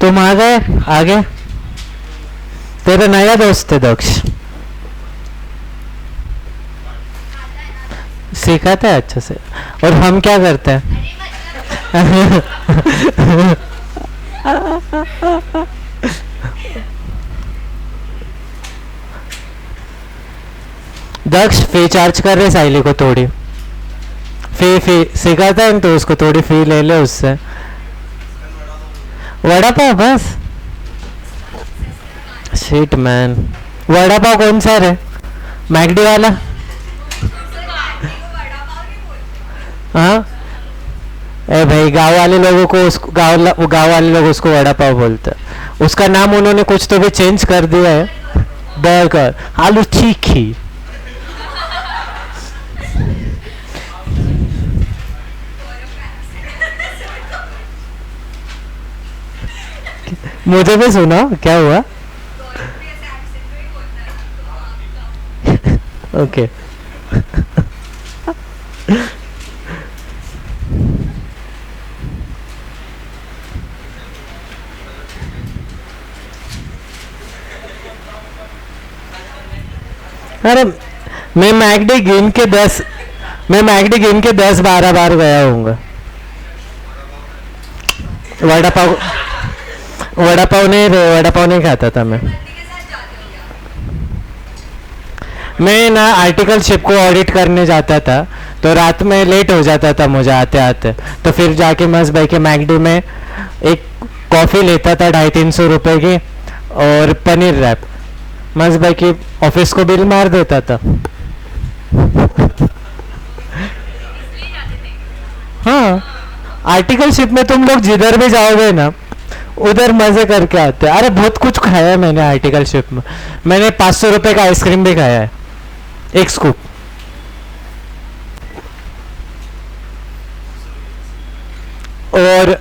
तुम आ गए आगे। तेरा नया दोस्त है दक्ष, सिखाता है अच्छे से। और हम क्या करते हैं? दक्ष फी चार्ज कर रहे साइली को थोड़ी फी सिखाता है तो उसको थोड़ी फी ले ले उससे। वड़ा पाव बस। शिट मैन, वड़ा पाव कौन सा है? मैकडी वाला? हाँ ए भाई, गांव वाले लोगों को उसको गांव वाले लोग उसको वड़ा पाव बोलते हैं। उसका नाम उन्होंने कुछ तो भी चेंज कर दिया है, बर्गर, आलू तीखी। मुझे भी सुना क्या हुआ? ओके अरे मैं मैकडी गिन के 10-12 बार गया होऊंगा। वड़ा पाव नहीं खाता था मैं ना आर्टिकल शिप को ऑडिट करने जाता था, तो रात में लेट हो जाता था मुझे आते आते। तो फिर जाके मस्त भाई के मैकडी में एक कॉफ़ी लेता था 250-300 रुपए की, और पनीर रैप। मस्त भाई की ऑफिस को बिल मार देता था। हाँ, आर्टिकल शिप में तुम लोग जिधर भी जाओगे ना उधर मजे करके आते हैं। अरे बहुत कुछ खाया है मैंने आर्टिकल शिप में। मैंने 500 रुपए का आइसक्रीम भी खाया है, एक स्कूप। और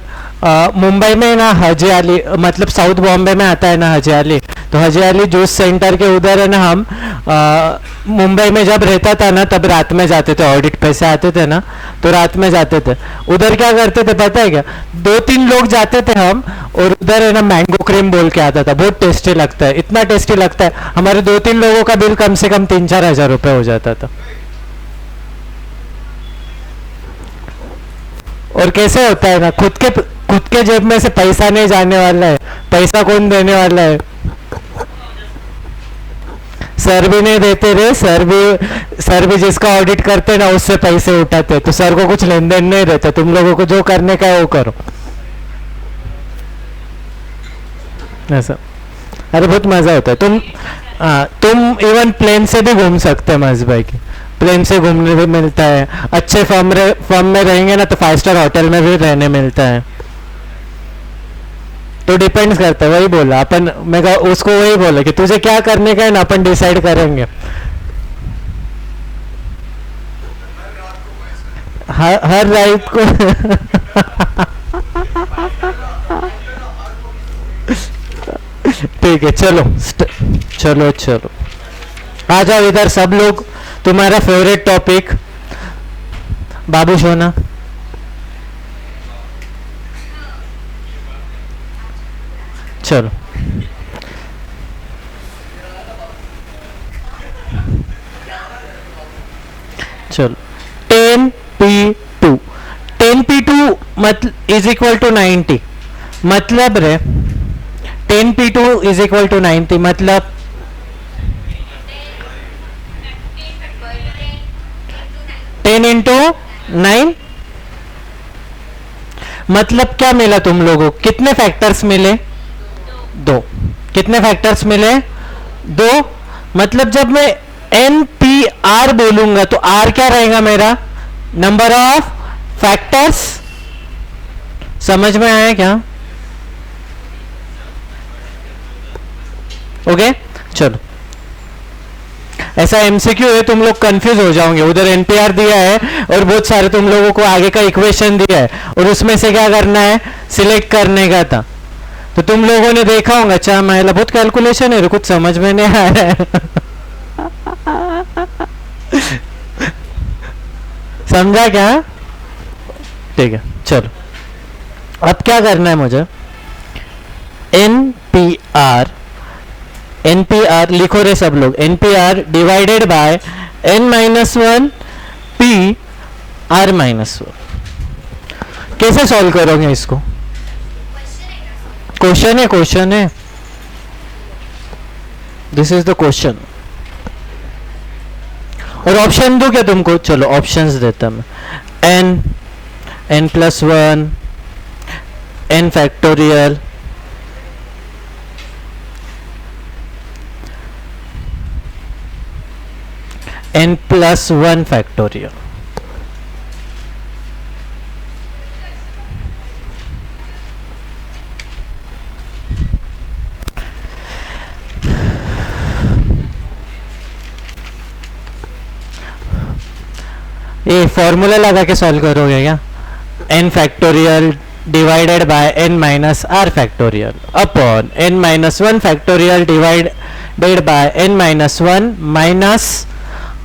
मुंबई में ना हजियाली, मतलब साउथ बॉम्बे में आता है ना हजियाली, तो हजियाली जूस सेंटर के उधर है ना। हम मुंबई में जब रहता था ना तब रात में जाते थे, ऑडिट पैसे आते थे ना तो रात में जाते थे। उधर क्या करते थे पता है क्या? 2-3 लोग जाते थे हम, और उधर है ना मैंगो क्रीम बोल के आता था, बहुत टेस्टी लगता है, इतना टेस्टी लगता है। हमारे 2-3 लोगों का बिल कम से कम 3-4 हज़ार रुपये हो जाता था। और कैसे होता है ना, खुद के जेब में से पैसा नहीं जाने वाला है, पैसा कौन देने वाला है? सर भी नहीं देते रे। सर भी जिसका ऑडिट करते ना उससे पैसे उठाते, तो सर को कुछ लेन देन नहीं रहता। तुम लोगों को जो करने का है वो करो, ऐसा। अरे बहुत मजा होता है। तुम इवन प्लेन से भी घूम सकते हैं मस्त भाई की। प्लेन से घूमने भी मिलता है, अच्छे फर्म में रहेंगे ना तो 5 स्टार होटल में भी रहने मिलता है। तो डिपेंड्स करता है, वही बोला अपन। मैं उसको वही बोला कि तुझे क्या करने का है ना, अपन डिसाइड करेंगे। हर रात को ठीक है, चलो आ जाओ इधर सब लोग। तुम्हारा फेवरेट टॉपिक बाबू सोना। चलो चलो 10p2 मतलब इज इक्वल टू 90। मतलब रे 10p2 इज इक्वल टू 90 मतलब 10 इंटू 9। मतलब क्या मिला तुम लोगों को? कितने फैक्टर्स मिले? 2। कितने फैक्टर्स मिले? 2। मतलब जब मैं NPR बोलूंगा तो R क्या रहेगा मेरा? Number of factors. समझ में आया क्या? ओके चलो। ऐसा MCQ है, तुम लोग कंफ्यूज हो जाओगे। उधर NPR दिया है और बहुत सारे तुम लोगों को आगे का इक्वेशन दिया है, और उसमें से क्या करना है? सिलेक्ट करने का था। तो तुम लोगों ने देखा होगा, अच्छा महिला बहुत कैलकुलेशन है, कुछ समझ में नहीं आ रहा है। समझा क्या? ठीक है चलो। अब क्या करना है मुझे? NPR, NPR लिखो रे सब लोग, NPR divided by n-1 PR-1। कैसे सॉल्व करोगे इसको? क्वेश्चन है, दिस इज द क्वेश्चन। और ऑप्शन दो क्या तुमको? चलो ऑप्शंस देता मैं। n+1, n factorial, n+1 factorial. ये फॉर्मूला लगा के सॉल्व करोगे क्या? n factorial divided by n-r factorial upon n-1 factorial divided by n-1 minus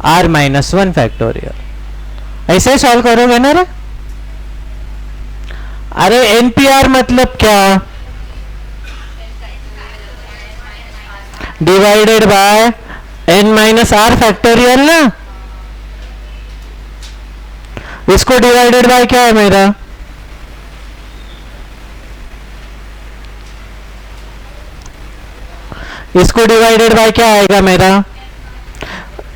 r-1 factorial. ऐसे ही सॉल्व करोगे ना रे? अरे NPR मतलब क्या? डिवाइडेड बाय n-r फैक्टोरियल ना। इसको डिवाइडेड बाय क्या है मेरा? इसको डिवाइडेड बाय क्या आएगा मेरा?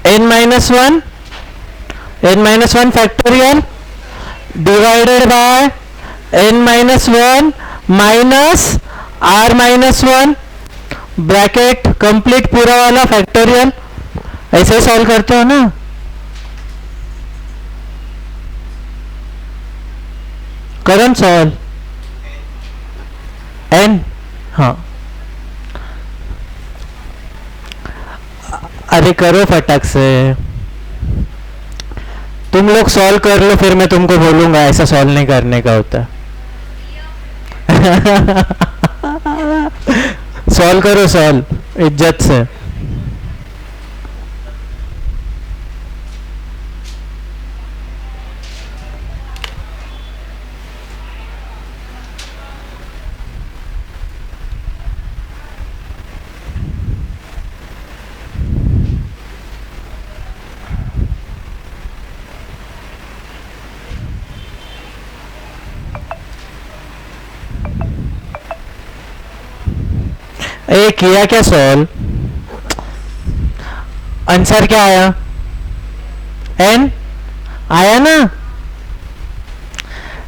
n-1 factorial divided by n-1 minus r-1 bracket complete पूरा वाला फैक्टोरियल। ऐसे सॉल्व करते हो ना? Current solve n। हाँ अरे करो फटाक से, तुम लोग सॉल्व कर लो, फिर मैं तुमको बोलूंगा ऐसा सॉल्व नहीं करने का होता। सॉल्व करो, सॉल्व इज्जत से। ये किया क्या सॉल्व? आंसर क्या आया? n आया ना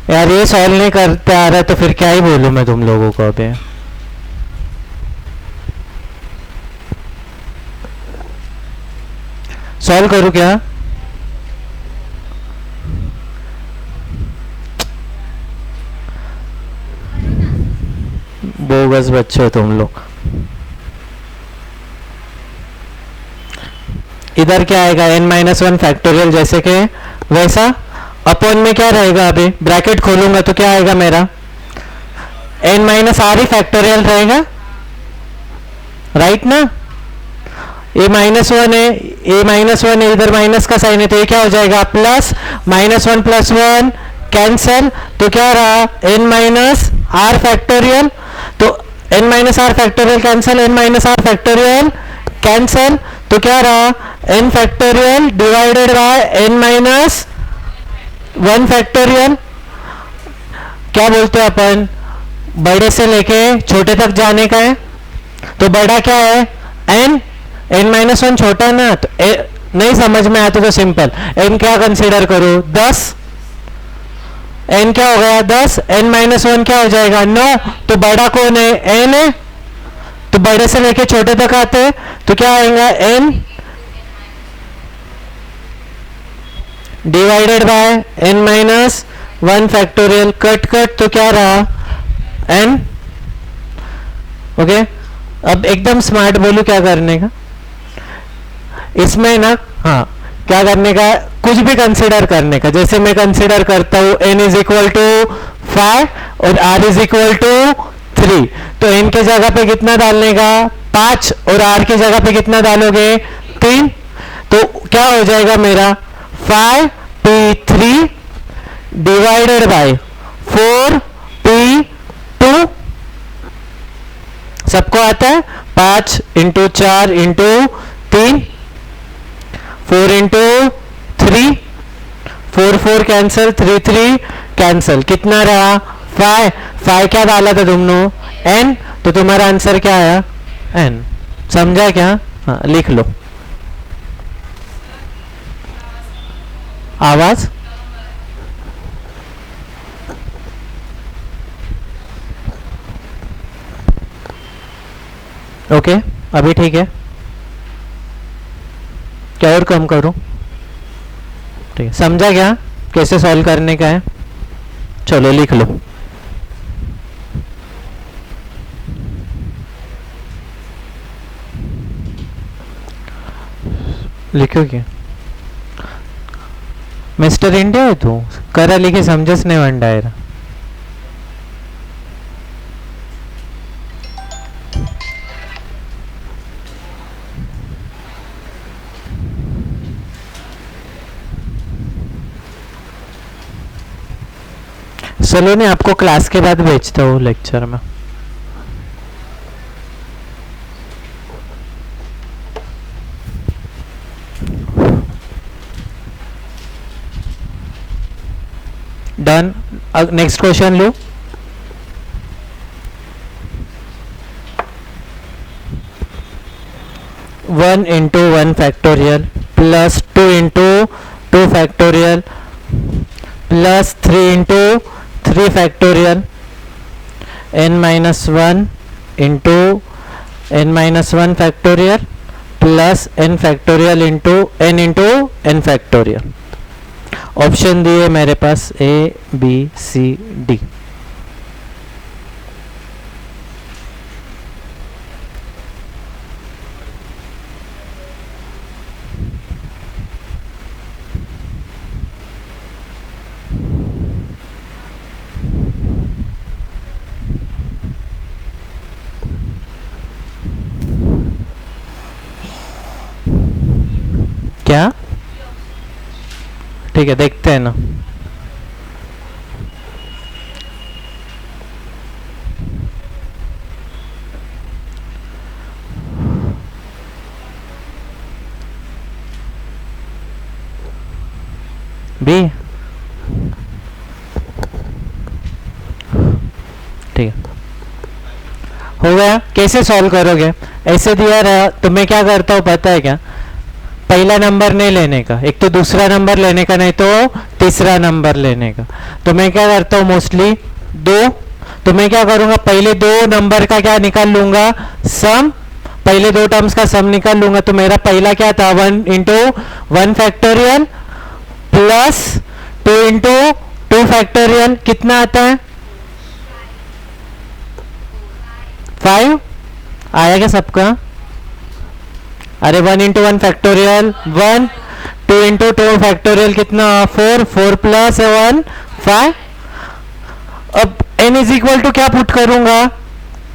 यार। ये सॉल्व नहीं करते आ रहा है तो फिर क्या ही बोलूं मैं तुम लोगों को अभी। सॉल्व करूं क्या? बोगस बच्चे हो तुम लोग। इधर क्या आएगा? n-1 फैक्टोरियल जैसे कि वैसा, अपॉन में क्या रहेगा? अभी ब्रैकेट खोलूंगा तो क्या आएगा मेरा? n-r ही फैक्टोरियल रहेगा, राइट ना? ये -1 है, ये -1 है, इधर माइनस का साइन है तो ये क्या हो जाएगा? प्लस -1 + 1 कैंसल, तो क्या रहा? n-r factorial. तो n-r factorial cancel, n-r factorial cancel, तो क्या रहा? n factorial divided by n-1 factorial. क्या बोलते हैं अपन? बड़े से लेके छोटे तक जाने का है, तो बड़ा क्या है? n-1 छोटा ना, तो नहीं समझ में आता तो सिंपल n क्या कंसीडर करो? 10। n क्या हो गया? 10। n-1 क्या हो जाएगा? 9। तो बड़ा कौन है? n है। तो बड़े से लेके छोटे तक आते हैं तो क्या आएगा? n divided by n-1 factorial. Cut cut तो क्या रहा? n। ओके, अब एकदम स्मार्ट बोलू क्या करने का इसमें ना? हाँ, क्या करने का? कुछ भी कंसीडर करने का। जैसे मैं कंसीडर करता हूं n = 5 और r = 3, तो n के जगह पे कितना डालने का? 5, और r के जगह पे कितना डालोगे? 3। तो क्या हो जाएगा मेरा? 5p3 divided by 4p2। सबको आता है? 5 into 4 into 3, 4 into 3, 4 4 cancel, 3 3 cancel, कितना रहा? 5 5 क्या डाला था तुमने? n, तो तुम्हारा आंसर क्या आया? n। समझा क्या? हाँ लिख लो। आवाज ओके अभी ठीक है? क्या और कम करूं? ठीक है, समझा क्या कैसे सॉल्व करने का है? चलो लिख लो। लिखो क्या? मिस्टर इंडिया है तू? करा लिखे समझस नहीं वन डायरा। चलो मैं आपको क्लास के बाद भेजता हूँ लेक्चर में। डन। नेक्स्ट क्वेश्चन लो। One into 1 factorial plus 2 into 2 factorial plus 3 into 3 factorial n minus 1 into n minus 1 factorial plus n factorial into n factorial. Option दिए मेरे पास A B C D। क्या? ठीक है देखते हैं ना। बी ठीक है हो गया। कैसे सॉल्व करोगे? ऐसे दिया रहा तो मैं क्या करता हूँ पता है क्या? पहला नंबर नहीं लेने का, एक तो दूसरा नंबर लेने का, नहीं तो तीसरा नंबर लेने का। तो मैं क्या करता हूँ मोस्टली 2, तो मैं क्या करूंगा पहले 2 नंबर का क्या निकाल लूंगा? सम। पहले 2 टर्म्स का सम निकाल लूंगा। तो मेरा पहला क्या था? 1 into 1 factorial plus 2 into 2 factorial, कितना आता है? 5 आया क्या सबका? अरे 1 इंटू 1 फैक्टोरियल 1, 2 इंटू 2 फैक्टोरियल कितना? 4, 4 प्लस 1 5। अब n इज इक्वल टू क्या पुट करूंगा?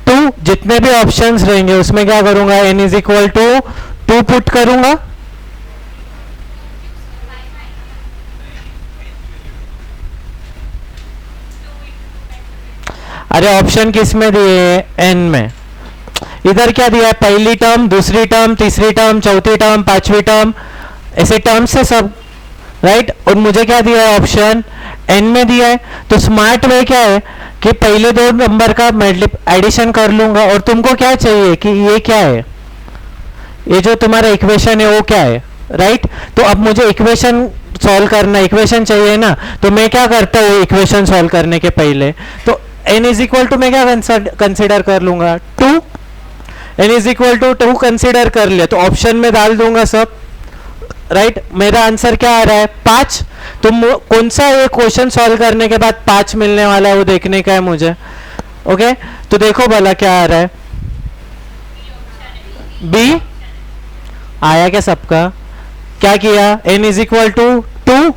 2। जितने भी ऑप्शंस रहेंगे उसमें क्या करूंगा? n is equal to 2 put करूंगा। अरे ऑप्शन किस में दिए? n में। इधर क्या दिया है? पहली टर्म, दूसरी टर्म, तीसरी टर्म, चौथी टर्म, पांचवी टर्म, ऐसे टर्म्स है सब, राइट। और मुझे क्या दिया है? ऑप्शन n में दिया है। तो स्मार्ट वे क्या है कि पहले 2 नंबर का एडिशन कर लूंगा। और तुमको क्या चाहिए कि ये क्या है? ये जो तुम्हारा इक्वेशन है वो क्या है, राइट। तो अब मुझे इक्वेशन सॉल्व करना, इक्वेशन चाहिए ना। तो मैं क्या करता हूँ इक्वेशन सॉल्व करने के पहले? तो n इज इक्वल टू मैं क्या कंसिडर कर लूंगा? 2। n is equal to 2 consider कर लिया तो ऑप्शन में डाल दूंगा सब, राइट। मेरा आंसर क्या आ रहा है? 5। तो कौन सा ये क्वेश्चन सॉल्व करने के बाद 5 मिलने वाला है वो देखने का है मुझे। ओके तो देखो भला क्या आ रहा है? बी आया क्या सबका? क्या किया? n इज इक्वल टू 2,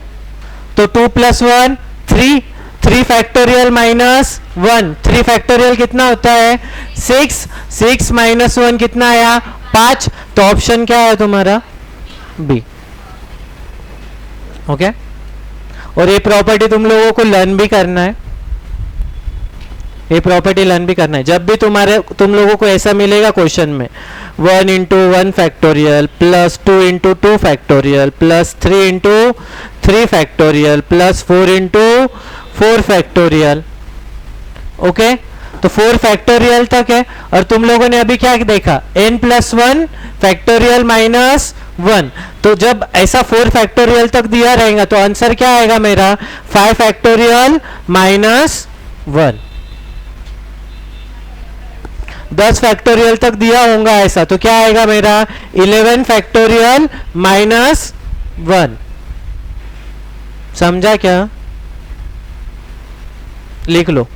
तो 2 प्लस 1 3, 3 फैक्टोरियल माइनस 1, 3 फैक्टोरियल कितना होता है? 6, 6 माइनस 1 कितना आया? 5। तो ऑप्शन क्या है तुम्हारा? बी। ओके और ये प्रॉपर्टी तुम लोगों को लर्न भी करना है। ये प्रॉपर्टी लर्न भी करना है। जब भी तुम लोगों को ऐसा मिलेगा क्वेश्चन में 1 into 1 factorial plus 2 into 2 factorial plus 3 into 3 factorial plus 4 into 4 factorial, okay, तो 4 फैक्टोरियल तक है। और तुम लोगों ने अभी क्या देखा, n प्लस 1 फैक्टोरियल माइनस 1, तो जब ऐसा 4 फैक्टोरियल तक दिया रहेगा तो आंसर क्या आएगा मेरा 5 फैक्टोरियल माइनस 1। 10 फैक्टोरियल तक दिया होगा ऐसा तो क्या आएगा मेरा 11 फैक्टोरियल माइनस 1। समझा क्या? लिख लो।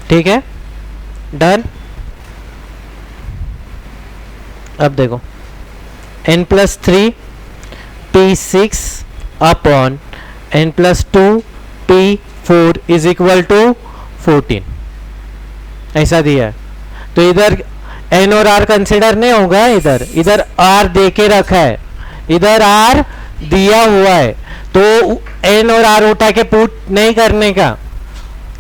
ठीक है, डन। अब देखो n plus 3 p6 upon n plus 2 p4 is equal to 14, ऐसा दिया है। तो इधर n और r कंसिडर नहीं होगा, इधर r दे के रखा है, इधर r दिया हुआ है, तो n और r उठा के पुट नहीं करने का।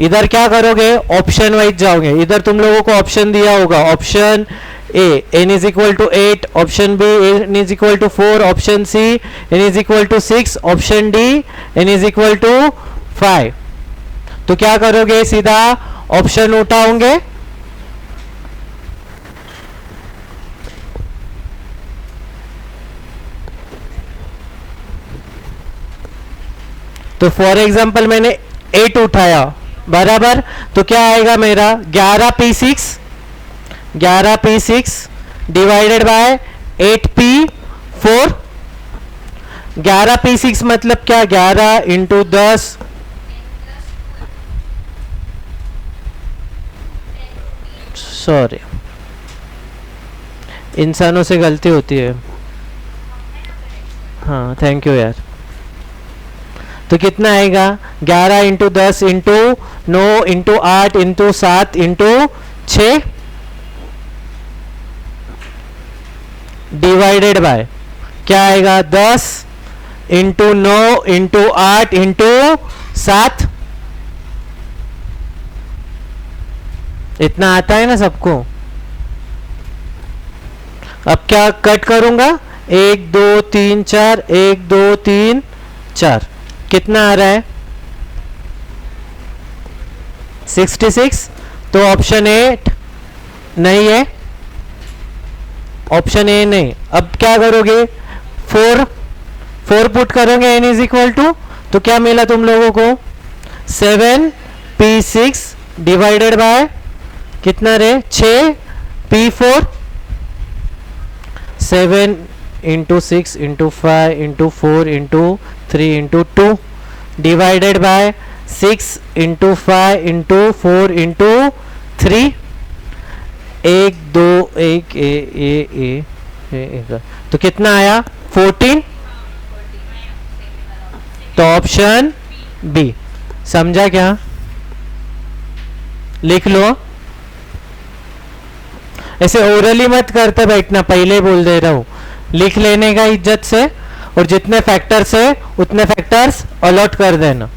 इधर क्या करोगे, ऑप्शन वाइज जाओगे। इधर तुम लोगों को ऑप्शन दिया होगा, option A n is equal to 8, option B n is equal to 4, option C n is equal to 6, option D n is equal to 5। तो क्या करोगे, सीधा ऑप्शन उठाओगे, तो फॉर एग्जांपल मैंने 8 उठाया बराबर, तो क्या आएगा मेरा 11p6 divided by 8p4। 11p6 मतलब क्या, 11 इंटू 10, सॉरी इंसानों से गलती होती है। हाँ थैंक यू यार। तो कितना आएगा 11 into 10 into 9 into 8 into 7 into 6 divided by क्या आएगा 10 इंटू 9 इंटू 8 इंटू 7। इतना आता है ना सबको। अब क्या कट करूंगा, 1 2 3 4, 1 2 3 4, कितना आ रहा है 66। तो ऑप्शन ए नहीं है, ऑप्शन ए नहीं। अब क्या करोगे, 4 पुट करोगे n इज इक्वल टू, तो क्या मिला तुम लोगों को 7p6 डिवाइडेड बाय कितना रे 6p4। 7 into 6 into 5 into 4 into 3 into 2 divided by 6 into 5 into 4 into 3। 1 2 1 ए, तो कितना आया 14। तो ऑप्शन बी। समझा क्या? लिख लो। ऐसे ओरली मत करते बैठना, पहले बोल दे रहा हूं, लिख लेने का इज्जत से, और जितने फैक्टर्स है उतने फैक्टर्स अलॉट कर देना।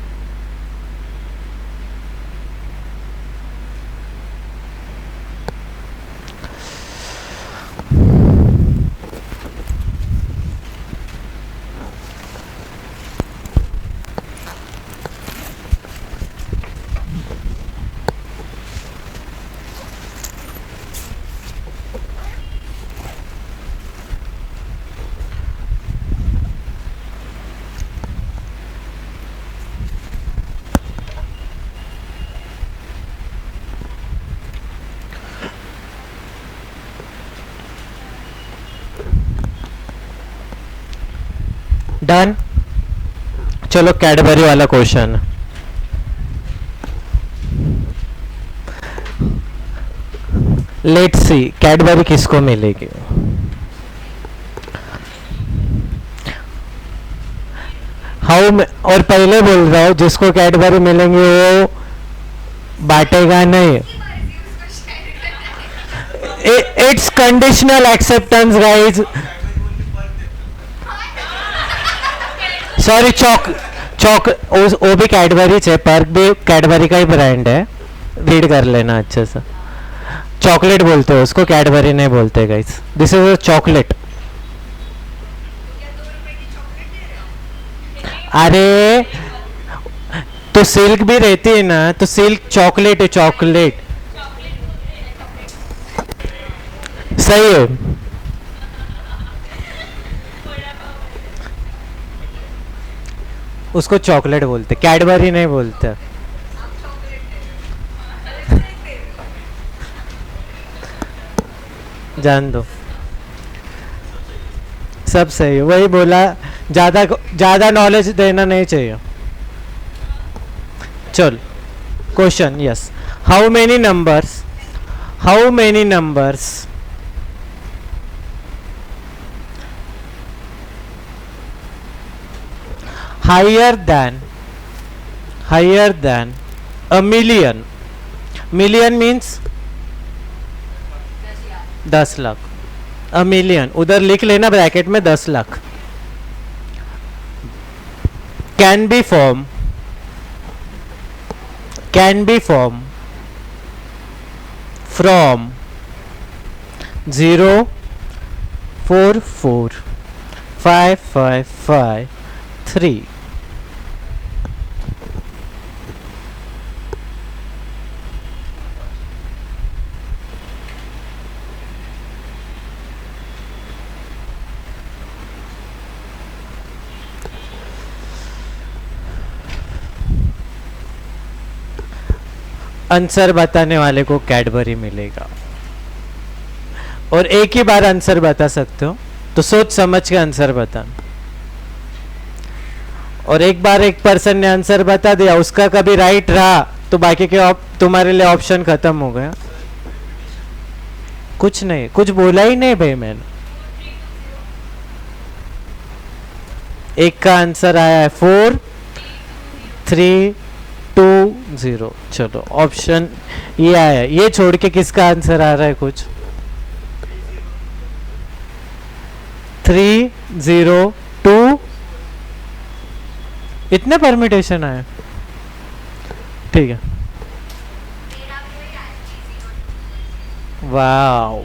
डन। चलो कैडबरी वाला क्वेश्चन। लेट्स सी कैडबरी किसको मिलेगी. और पहले बोल रहा हूँ जिसको कैडबरी मिलेंगे वो बांटेगा नहीं. It's conditional acceptance guys. Sorry chalk वो भी कैडबरी है. पर्क भी कैडबरी का ही ब्रांड है. रीड कर लेना अच्छे से. चॉकलेट बोलते हो उसको, कैडबरी नहीं बोलते guys. This is a chocolate. अरे तो सिल्क भी रहती है ना, तो सिल्क चॉकलेट है. चॉकलेट सही है. उसको चॉकलेट बोलते, कैडबरी नहीं बोलते. जान दो, सब सही है. वही बोला, ज्यादा नॉलेज देना नहीं चाहिए. चल question. Yes, how many numbers higher than a million. Million means 10 lakh. a million उधर लिख लेना ब्रैकेट में 10 lakh. can be formed from 0 4 4 5 5 5 3. Answer बताने वाले को कैडबरी मिलेगा. और एक ही बार आंसर बता सकते हो, तो सोच समझ के आंसर बताना. और एक बार एक पर्सन ने आंसर बता दिया, उसका कभी राइट रहा तो बाकी के तुम्हारे लिए ऑप्शन खत्म हो गया. कुछ नहीं, कुछ बोला ही नहीं भाई मैंने. एक का आंसर आया है 4 3 2 0. चलो ऑप्शन ये आया. ये छोड़ के किसका आंसर आ रहा है कुछ? 3 0 2. इतने परमिटेशन आए. ठीक है. वाओ.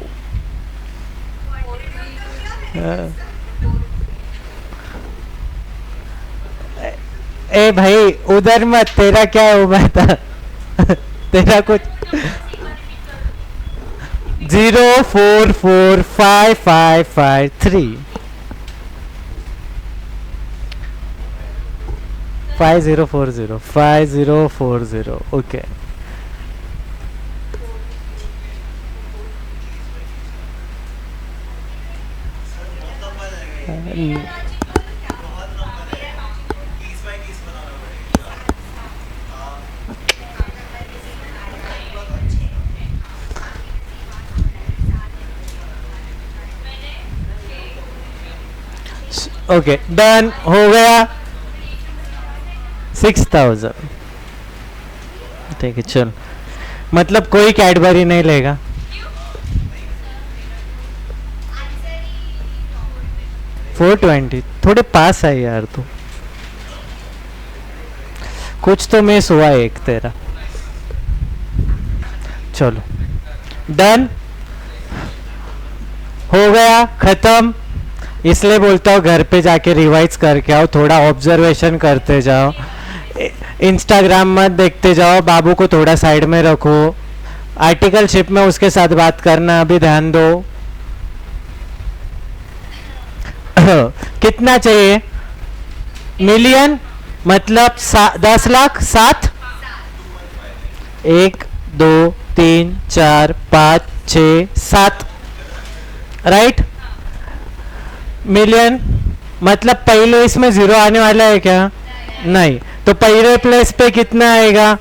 ए भाई उधर मत, तेरा क्या हुआ था? तेरा कुछ 0 4 4 5 5 5 3 5040 5040. ओके. ओके डन हो गया. 6000. ठीक है चल. मतलब कोई कैडबरी नहीं लेगा. $420. थोड़े पास है यार तू. कुछ तो मिस हुआ एक तेरा. चलो डन हो गया, खत्म. इसलिए बोलता हूँ घर पे जाके रिवाइज करके आओ, थोड़ा ऑब्जर्वेशन करते जाओ. इंस्टाग्राम मत देखते जाओ. बाबू को थोड़ा साइड में रखो. आर्टिकलशिप में उसके साथ बात करना अभी ध्यान दो. कितना चाहिए? मिलियन मतलब 10 लाख. 7 1 2 3 4 5 6 7. राइट. मिलियन मतलब पहले इसमें 0 आने वाला है क्या? नहीं. तो पहले प्लेस पे कितना आएगा?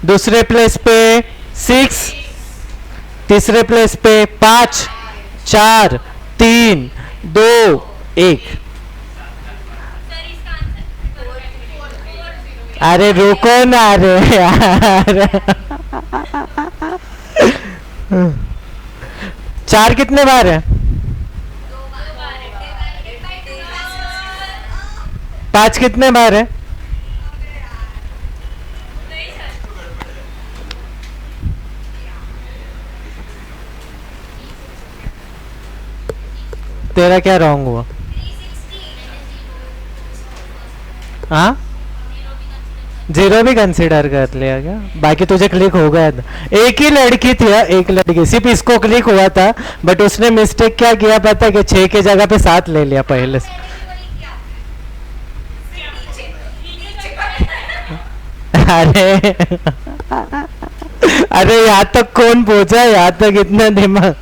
दूसरे प्लेस पे 6. तीसरे प्लेस पे 5 4 3 2 1। अरे रुको ना रे यार। 4 कितने बार है? 5 कितने बार है? तेरा क्या रॉन्ग हुआ? हाँ, 0 भी कंसिडर कर लिया क्या? बाकी तुझे क्लिक हो गया था। एक ही लड़की थी, एक लड़की, सिर्फ इसको क्लिक हुआ था, बट उसने मिस्टेक क्या किया पता है? कि 6 के जगह पे 7 ले लिया पहले से। अरे अरे यहाँ तक कौन पहुंचा? यहाँ तक इतना दिमाग।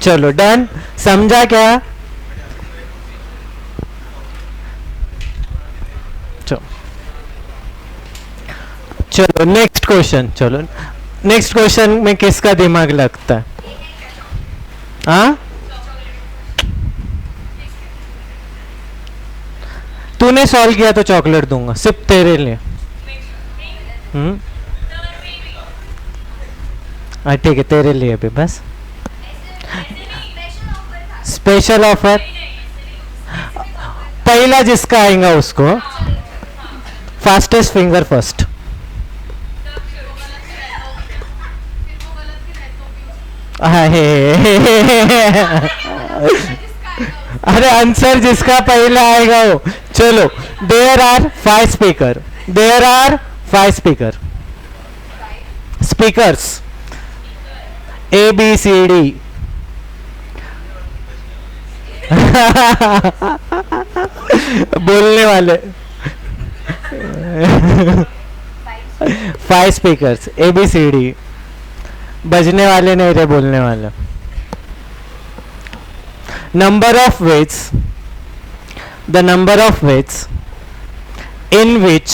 चलो डन, समझा क्या? चलो नेक्स्ट क्वेश्चन। चलो नेक्स्ट क्वेश्चन में किसका दिमाग लगता है? हाँ, तूने सॉल्व किया तो चॉकलेट दूंगा सिर्फ तेरे लिए। ठीक है, तेरे लिए भी बस। स्पेशल ऑफर, पहला जिसका आएगा उसको फास्टेस्ट फिंगर फर्स्ट। अरे आंसर जिसका पहला आएगा वो। चलो, there are 5 speaker, there are 5 speaker, speakers ABCD। बोलने वाले 5 स्पीकर्स ABCD, बजने वाले नहीं रे, बोलने वाले। Number of weights, the number of weights in which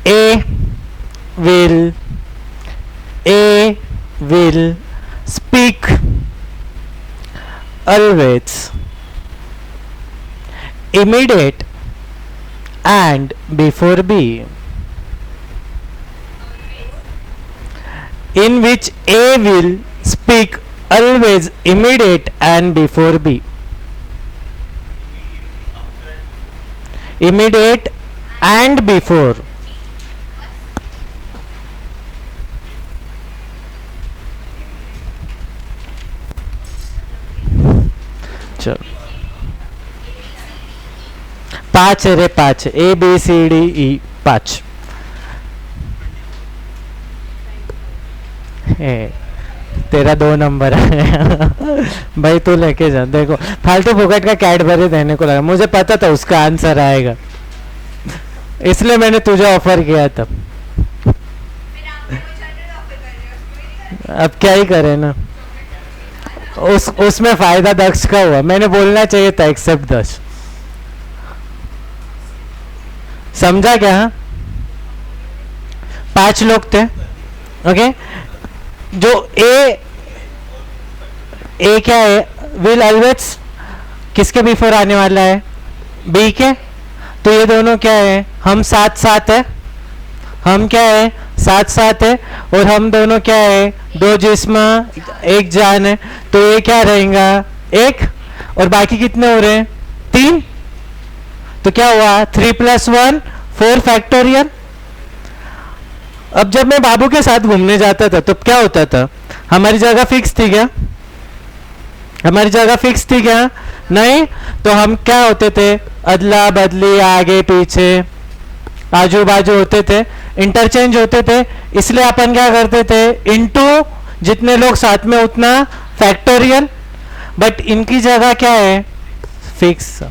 A will speak always, immediate and before B, in which A will speak always, immediate and before B, immediate and before। चलो 5 है रे, 5 ABCDE 5 है। तेरा 2 number है भाई, तू लेके जा। देखो फालतू फुकट का कैडबरी देने को लगा, मुझे पता था उसका आंसर आएगा, इसलिए मैंने तुझे ऑफर किया था। अब क्या ही करे ना, उसमें फायदा दक्ष का हुआ। मैंने बोलना चाहिए था एक्सेप्ट 10। समझा क्या? 5 लोग थे, ओके। जो ए क्या है? विल ऑलवेज किसके बिफोर आने वाला है? बी के। तो ये दोनों क्या है? हम साथ साथ है, हम क्या है? साथ साथ है। और हम दोनों क्या है? 2 जिस्म 1 जान है। तो ये क्या रहेगा? 1। और बाकी कितने हो रहे हैं? 3। तो क्या हुआ? 3 + 1 4 फैक्टोरियल। अब जब मैं बाबू के साथ घूमने जाता था तो क्या होता था? हमारी जगह फिक्स थी क्या? हमारी जगह फिक्स थी क्या? नहीं। तो हम क्या होते थे? अदला बदली, आगे पीछे, आजू बाजू होते थे, इंटरचेंज होते थे। इसलिए अपन क्या करते थे? इनटू, जितने लोग साथ में उतना फैक्टोरियल। बट इनकी जगह क्या है? फिक्स।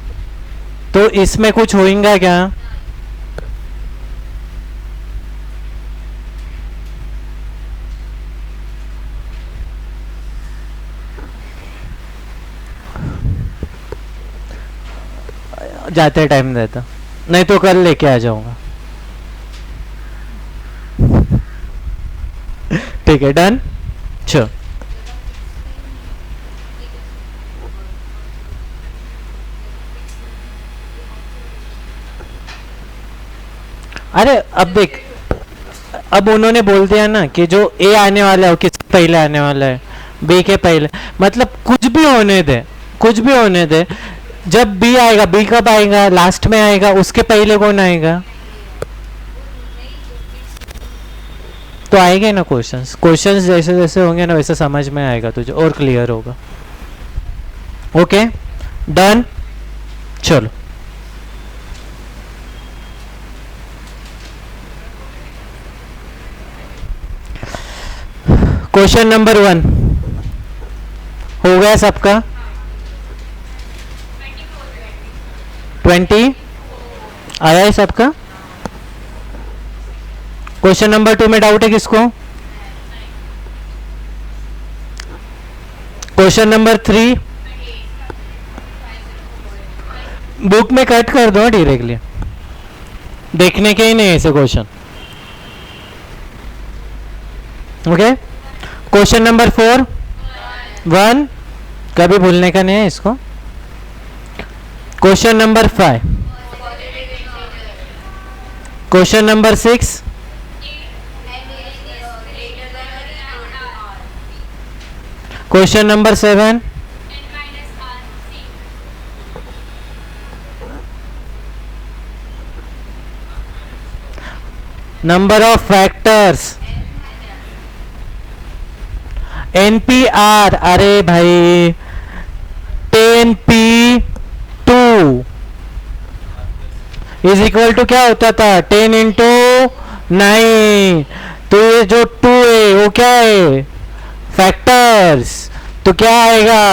तो इसमें कुछ होएगा क्या? जाते टाइम देता, नहीं तो कल लेके आ जाऊंगा। ठीक है, डन। चलो अरे अब देख, अब उन्होंने बोल दिया ना कि जो ए आने वाला है वो किसके पहले आने वाला है, बी के पहले। मतलब कुछ भी होने दे, कुछ भी होने दे, जब बी आएगा, बी कब आएगा, लास्ट में आएगा, उसके पहले कौन आएगा? तो आएंगे ना क्वेश्चंस, क्वेश्चंस जैसे जैसे होंगे ना वैसे समझ में आएगा तुझे और क्लियर होगा। Okay, done. चलो क्वेश्चन नंबर 1 हो गया सबका? 20 आया है सबका? क्वेश्चन नंबर 2 में डाउट है किसको? क्वेश्चन नंबर 3 बुक में कट कर दो डायरेक्टली, देखने के ही नहीं ऐसे क्वेश्चन। ओके, क्वेश्चन नंबर 4 1 कभी भूलने का नहीं है इसको। Question number 5, question number 6, question number 7, number of factors, NPR। अरे भाई 10P2 इज इक्वल टू क्या होता था? 10 इंटू 9। तो ये जो 2 है वो क्या है? फैक्टर्स। तो क्या आएगा?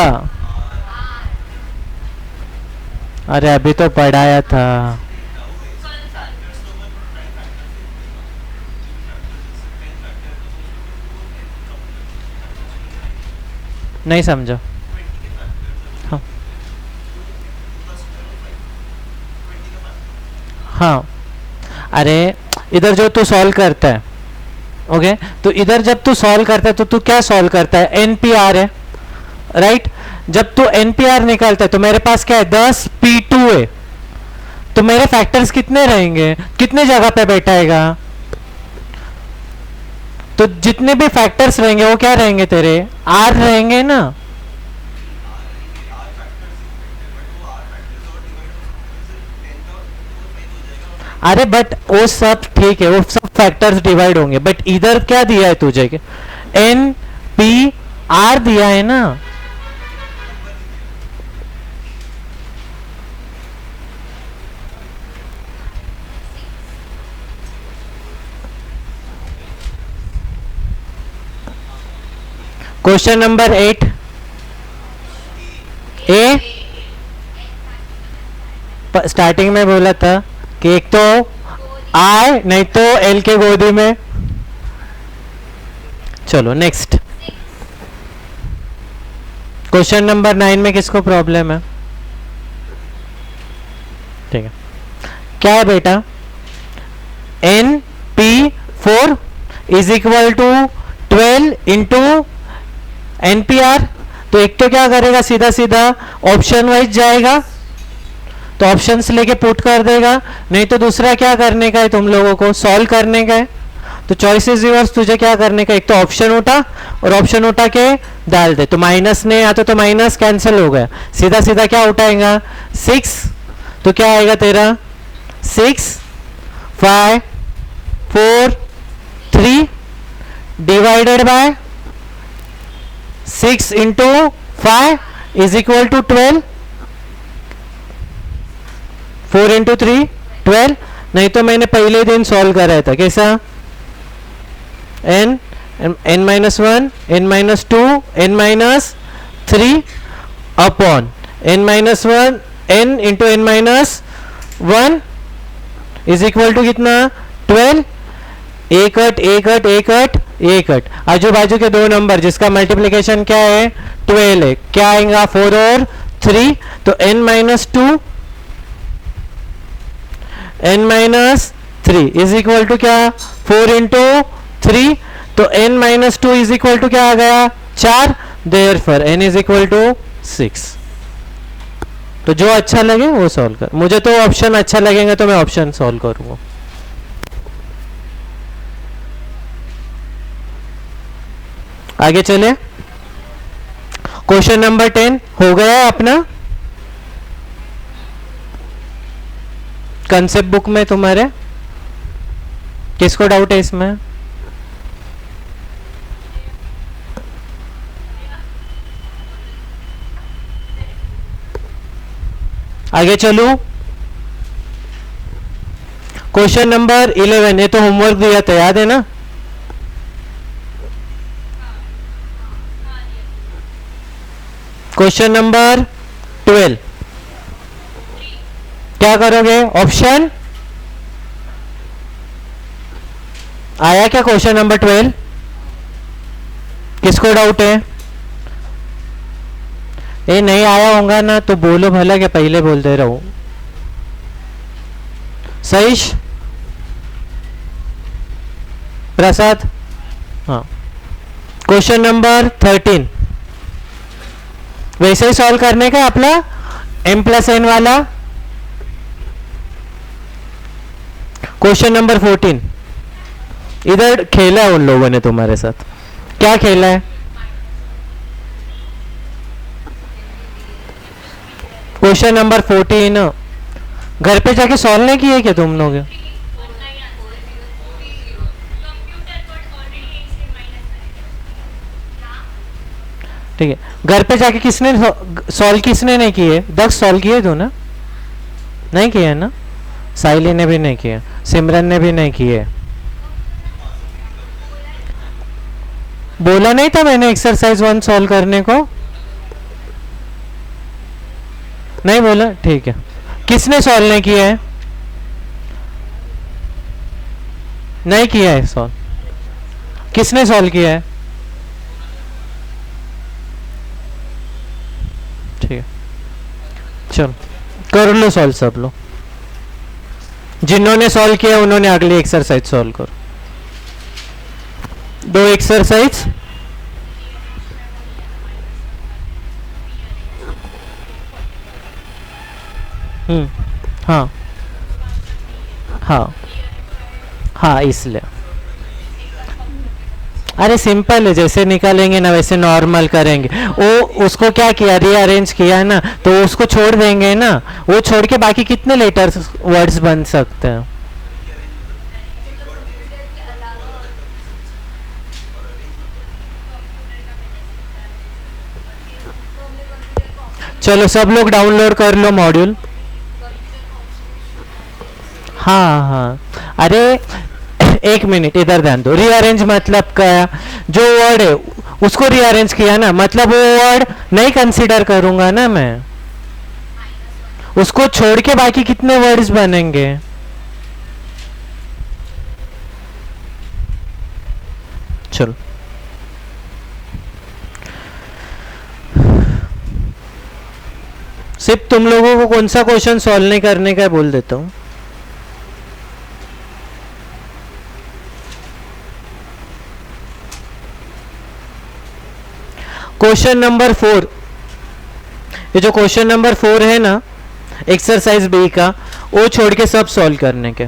अरे अभी तो पढ़ाया था। नहीं समझा? हाँ हाँ, अरे इधर जो तू सॉल्व करता है, ओके, तो इधर जब तू सॉल्व करता है तो तू क्या सॉल्व करता है? NPR है, राइट? जब तू NPR निकालता है तो मेरे पास क्या है? 10P2 है। तो मेरे फैक्टर्स कितने रहेंगे? कितने जगह पे बैठाएगा? तो जितने भी फैक्टर्स रहेंगे वो क्या रहेंगे तेरे? R रहेंगे ना। अरे बट वो सब ठीक है, वो सब फैक्टर्स डिवाइड होंगे, बट इधर क्या दिया है तुझे? NPR दिया है ना। क्वेश्चन नंबर 8 ए, स्टार्टिंग में बोला था कि एक तो I नहीं तो L के गोदी में। चलो नेक्स्ट, क्वेश्चन नंबर 9 में किसको प्रॉब्लम है? ठीक है, क्या है बेटा? NP4 is equal to 12 into NPR। तो एक तो क्या करेगा? सीधा सीधा ऑप्शन वाइज जाएगा, तो ऑप्शंस लेके पुट कर देगा, नहीं तो दूसरा क्या करने का है तुम लोगों को? सॉल्व करने का है। तो चॉइसेस रिवर्स तुझे क्या करने का? एक तो ऑप्शन उठा और ऑप्शन उठा के डाल दे। तो माइनस नहीं आता तो माइनस कैंसिल हो गया, सीधा सीधा क्या उठाएगा? 6। तो क्या आएगा तेरा? 6 5 4 3 divided by 6 into 5 is equal to 12। 4 into 3 12। नहीं तो मैंने पहले दिन सॉल्व कराया था, कैसा? n -1 n -2 n -3 upon n -1 n into n -1 is equal to कितना? 12। A cut a cut a cut a cut, आजू बाजू के दो नंबर जिसका मल्टीप्लिकेशन क्या है? 12 है। क्या आएगा? 4 और 3। तो n -2 n minus 3 is equal to क्या, 4 इंटू 3, तो n minus 2 is equal to क्या आ गया, 4, therefore n is equal to 6। तो जो अच्छा लगे वो सॉल्व कर, मुझे तो ऑप्शन अच्छा लगेगा तो मैं ऑप्शन सॉल्व करूंगा। आगे चले, क्वेश्चन नंबर 10 हो गया अपना कंसेप्ट बुक में। तुम्हारे किसको डाउट है इसमें? आगे चलो, क्वेश्चन नंबर 11, ये तो होमवर्क दिया था, याद है ना? क्वेश्चन नंबर 12 क्या करोगे? ऑप्शन आया क्या क्वेश्चन नंबर 12? किसको डाउट है? ये नहीं आया होगा ना तो बोलो भला, क्या पहले बोल दे रहा हूं। सहीश, प्रसाद, हाँ। क्वेश्चन नंबर 13 वैसे ही सॉल्व करने का अपना m+n वाला। क्वेश्चन नंबर 14 इधर खेला है उन लोगों ने तुम्हारे साथ, क्या खेला है? क्वेश्चन नंबर 14 घर पे जाके सॉल्व नहीं किए क्या तुम लोग? ठीक है, घर पे जाके किसने सॉल्व, किसने नहीं किए? दक्ष सॉल्व किए तो ना, नहीं किए ना? साइली ने भी नहीं किया, सिमरन ने भी नहीं किए। बोला नहीं था मैंने एक्सरसाइज 1 सॉल्व करने को? नहीं बोला, ठीक है। किसने सॉल्व नहीं किया है? नहीं किया है सॉल्व, किसने सॉल्व किया है? ठीक है, चलो कर लो सॉल्व सब लोग। जिन्होंने सॉल्व किया उन्होंने अगली एक्सरसाइज सॉल्व करो। 2 एक्सरसाइज, हाँ हाँ हाँ, इसलिए अरे सिंपल है, जैसे निकालेंगे ना वैसे नॉर्मल करेंगे। वो उसको क्या किया, रीअरेंज किया ना, तो उसको छोड़ देंगे ना, वो छोड़ के बाकी कितने लेटर्स वर्ड्स बन सकते हैं? चलो सब लोग डाउनलोड कर लो मॉड्यूल। हाँ हाँ, अरे एक मिनट इधर ध्यान दो। रीअरेंज मतलब क्या? जो वर्ड है उसको रीअरेंज किया ना, मतलब वो वर्ड नहीं कंसीडर करूंगा ना मैं, उसको छोड़ के बाकी कितने वर्ड्स बनेंगे? चलो सिर्फ तुम लोगों को कौन सा क्वेश्चन सॉल्व नहीं करने का बोल देता हूं। क्वेश्चन नंबर 4, ये जो क्वेश्चन नंबर 4 है ना एक्सरसाइज बी का, वो छोड़ के सब सॉल्व करने के।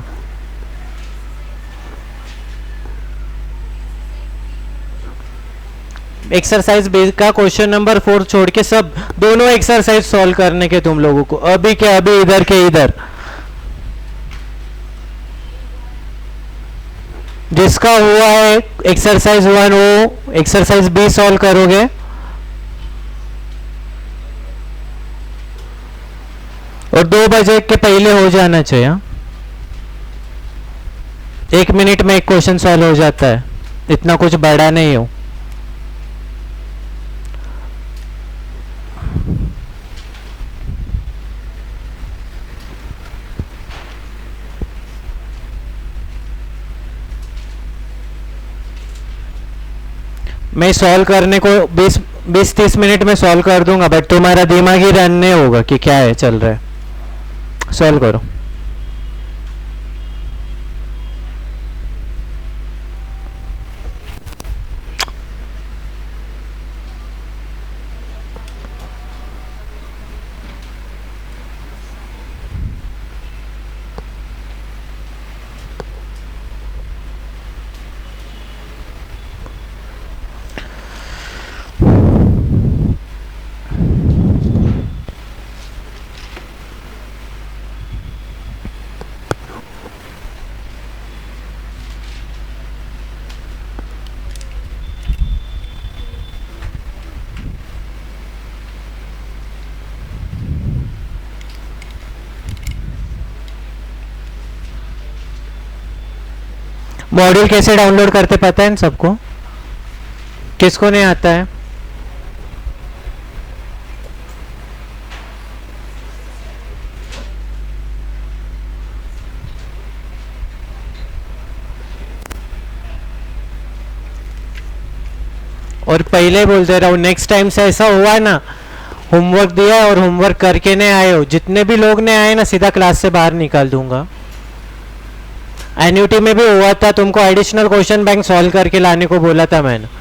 एक्सरसाइज बी का क्वेश्चन नंबर 4 छोड़ के सब दोनों एक्सरसाइज सॉल्व करने के तुम लोगों को, अभी के अभी इधर के इधर। जिसका हुआ है एक्सरसाइज 1 वो एक्सरसाइज बी सॉल्व करोगे। और 2 बजे के पहले हो जाना चाहिए। 1 मिनट में एक क्वेश्चन सॉल्व हो जाता है, इतना कुछ बड़ा नहीं हो। मैं सॉल्व करने को 20-30 मिनट में सॉल्व कर दूंगा, बट तुम्हारा दिमाग ही रन नहीं होगा कि क्या है चल रहा है। सॉल्व करो। मॉड्यूल कैसे डाउनलोड करते पता है इन सबको? किसको नहीं आता है? और पहले बोल दे रहा हूँ, नेक्स्ट टाइम से ऐसा हुआ ना, होमवर्क दिया है और होमवर्क करके नहीं आए हो, जितने भी लोग ने आए ना सीधा क्लास से बाहर निकाल दूंगा। एन्यूटी में भी हुआ था, तुमको एडिशनल क्वेश्चन बैंक सॉल्व करके लाने को बोला था मैंने।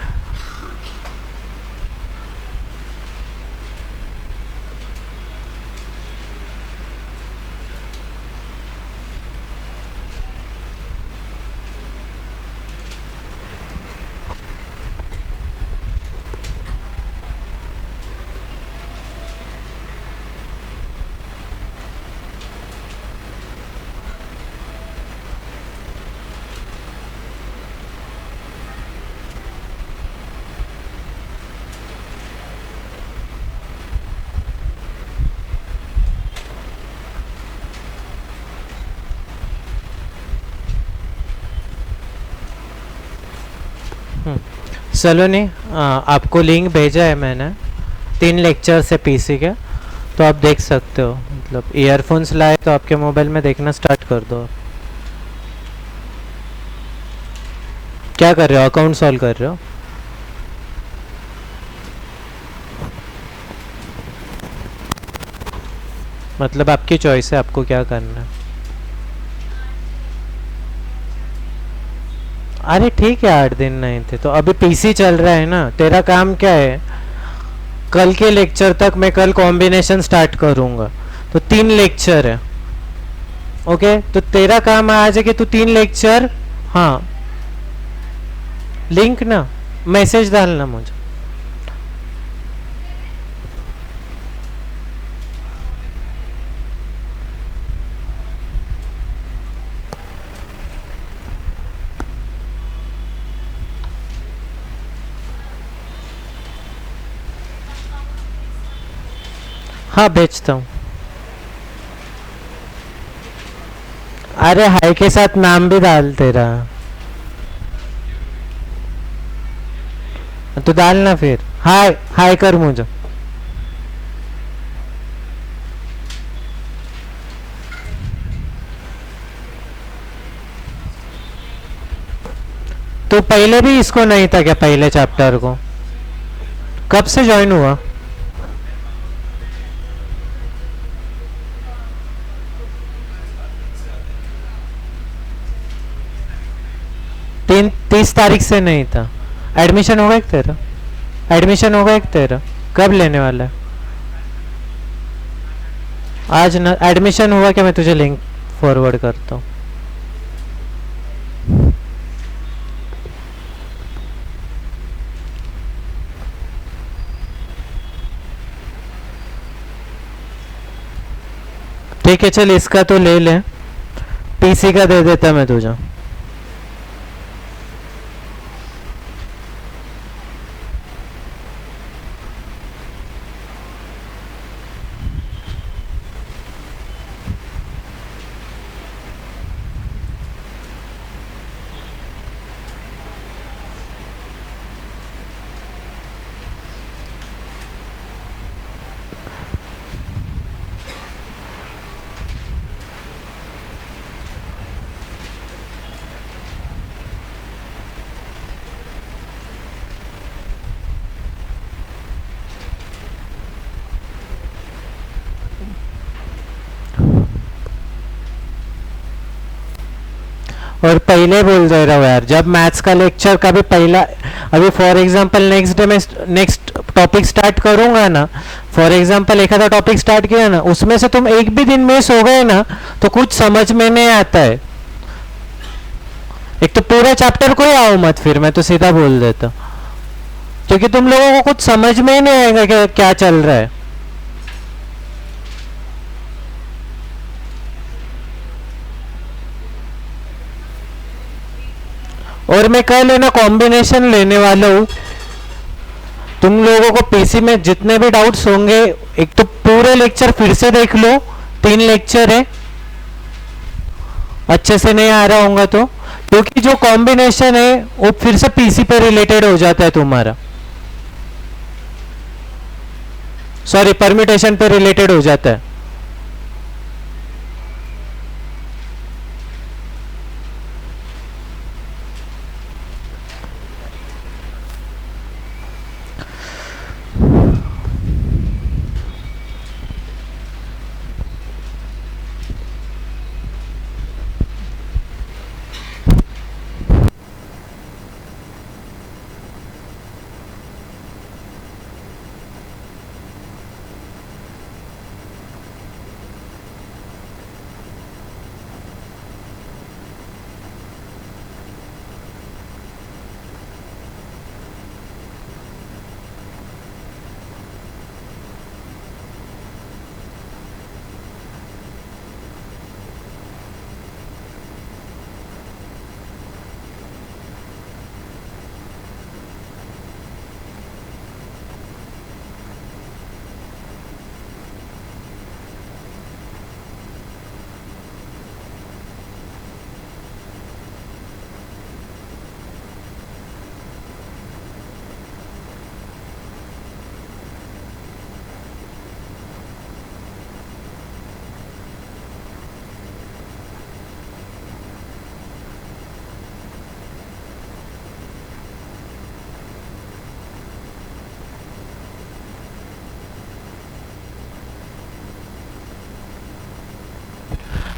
चलो नहीं, आपको लिंक भेजा है मैंने 3 लेक्चर से पीसी के, तो आप देख सकते हो। मतलब ईयरफोन्स लाए तो आपके मोबाइल में देखना स्टार्ट कर दो। क्या कर रहे हो? अकाउंट सॉल्व कर रहे हो? मतलब आपकी चॉइस है आपको क्या करना है। अरे ठीक है, 8 दिन नहीं थे तो अभी पीसी चल रहा है ना। तेरा काम क्या है, कल के लेक्चर तक मैं कल कॉम्बिनेशन स्टार्ट करूंगा, तो 3 लेक्चर है। ओके, तो तेरा काम आज है कि तू 3 लेक्चर, हाँ लिंक ना मैसेज डालना मुझे। हाँ भेजता हूँ। अरे हाय के साथ नाम भी डाल तेरा, तो डालना फिर हाय हाय कर मुझे। तो पहले भी इसको नहीं था क्या? पहले चैप्टर को कब से ज्वाइन हुआ? तीन 30 तारीख से नहीं था। एडमिशन होगा एक तेरा? एडमिशन होगा एक तेरा? कब लेने वाला है? आज ना एडमिशन हुआ क्या? मैं तुझे लिंक फॉरवर्ड करता हूँ। ठीक है चल, इसका तो ले ले, पीसी का दे देता मैं तुझे। और पहले बोल दे रहा हूँ यार, जब मैथ्स का लेक्चर का भी पहला, अभी फॉर एग्जांपल नेक्स्ट डे में नेक्स्ट टॉपिक स्टार्ट करूंगा ना, फॉर एग्जांपल एक आधा टॉपिक स्टार्ट किया ना, उसमें से तुम एक भी दिन मिस हो गए ना तो कुछ समझ में नहीं आता है। एक तो पूरा चैप्टर को ही आओ मत, फिर मैं तो सीधा बोल देता, क्योंकि तुम लोगों को कुछ समझ में ही नहीं आएगा कि क्या चल रहा है। और मैं कल है ना कॉम्बिनेशन लेने वाला हूँ। तुम लोगों को पीसी में जितने भी डाउट्स होंगे, एक तो पूरे लेक्चर फिर से देख लो, 3 लेक्चर है, अच्छे से नहीं आ रहा होगा तो, क्योंकि जो कॉम्बिनेशन है वो फिर से पीसी पे रिलेटेड हो जाता है तुम्हारा, सॉरी परम्यूटेशन पे रिलेटेड हो जाता है।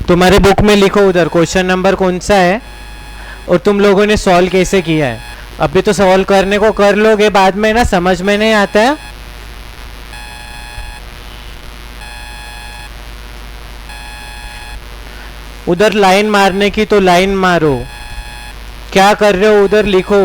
तुम्हारे बुक में लिखो उधर क्वेश्चन नंबर कौन सा है और तुम लोगों ने सॉल्व कैसे किया है। अभी तो सॉल्व करने को कर लोगे, बाद में ना समझ में नहीं आता है। उधर लाइन मारने की तो लाइन मारो, क्या कर रहे हो उधर लिखो।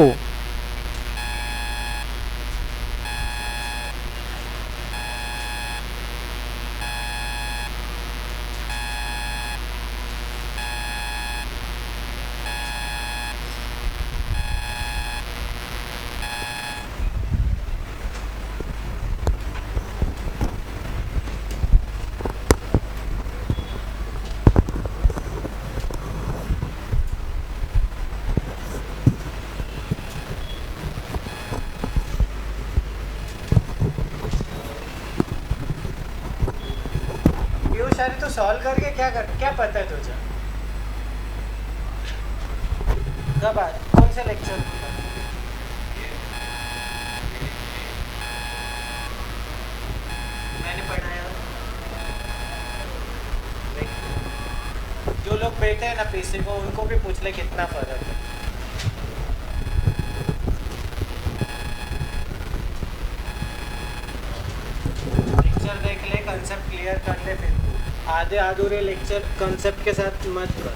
सारी तो सॉल्व करके क्या पता है तुझे? कब कौन से लेक्चर? मैंने पढ़ाया। जो लोग बैठे हैं ना पीसी को, उनको भी पूछ ले कितना फर्क है। लेक्चर देख ले, कंसेप्ट क्लियर कर ले, फिर आधे अधूरे लेक्चर कंसेप्ट के साथ मत कर।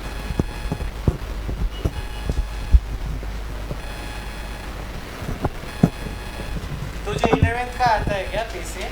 तुझे 11th का आता है क्या पीसी?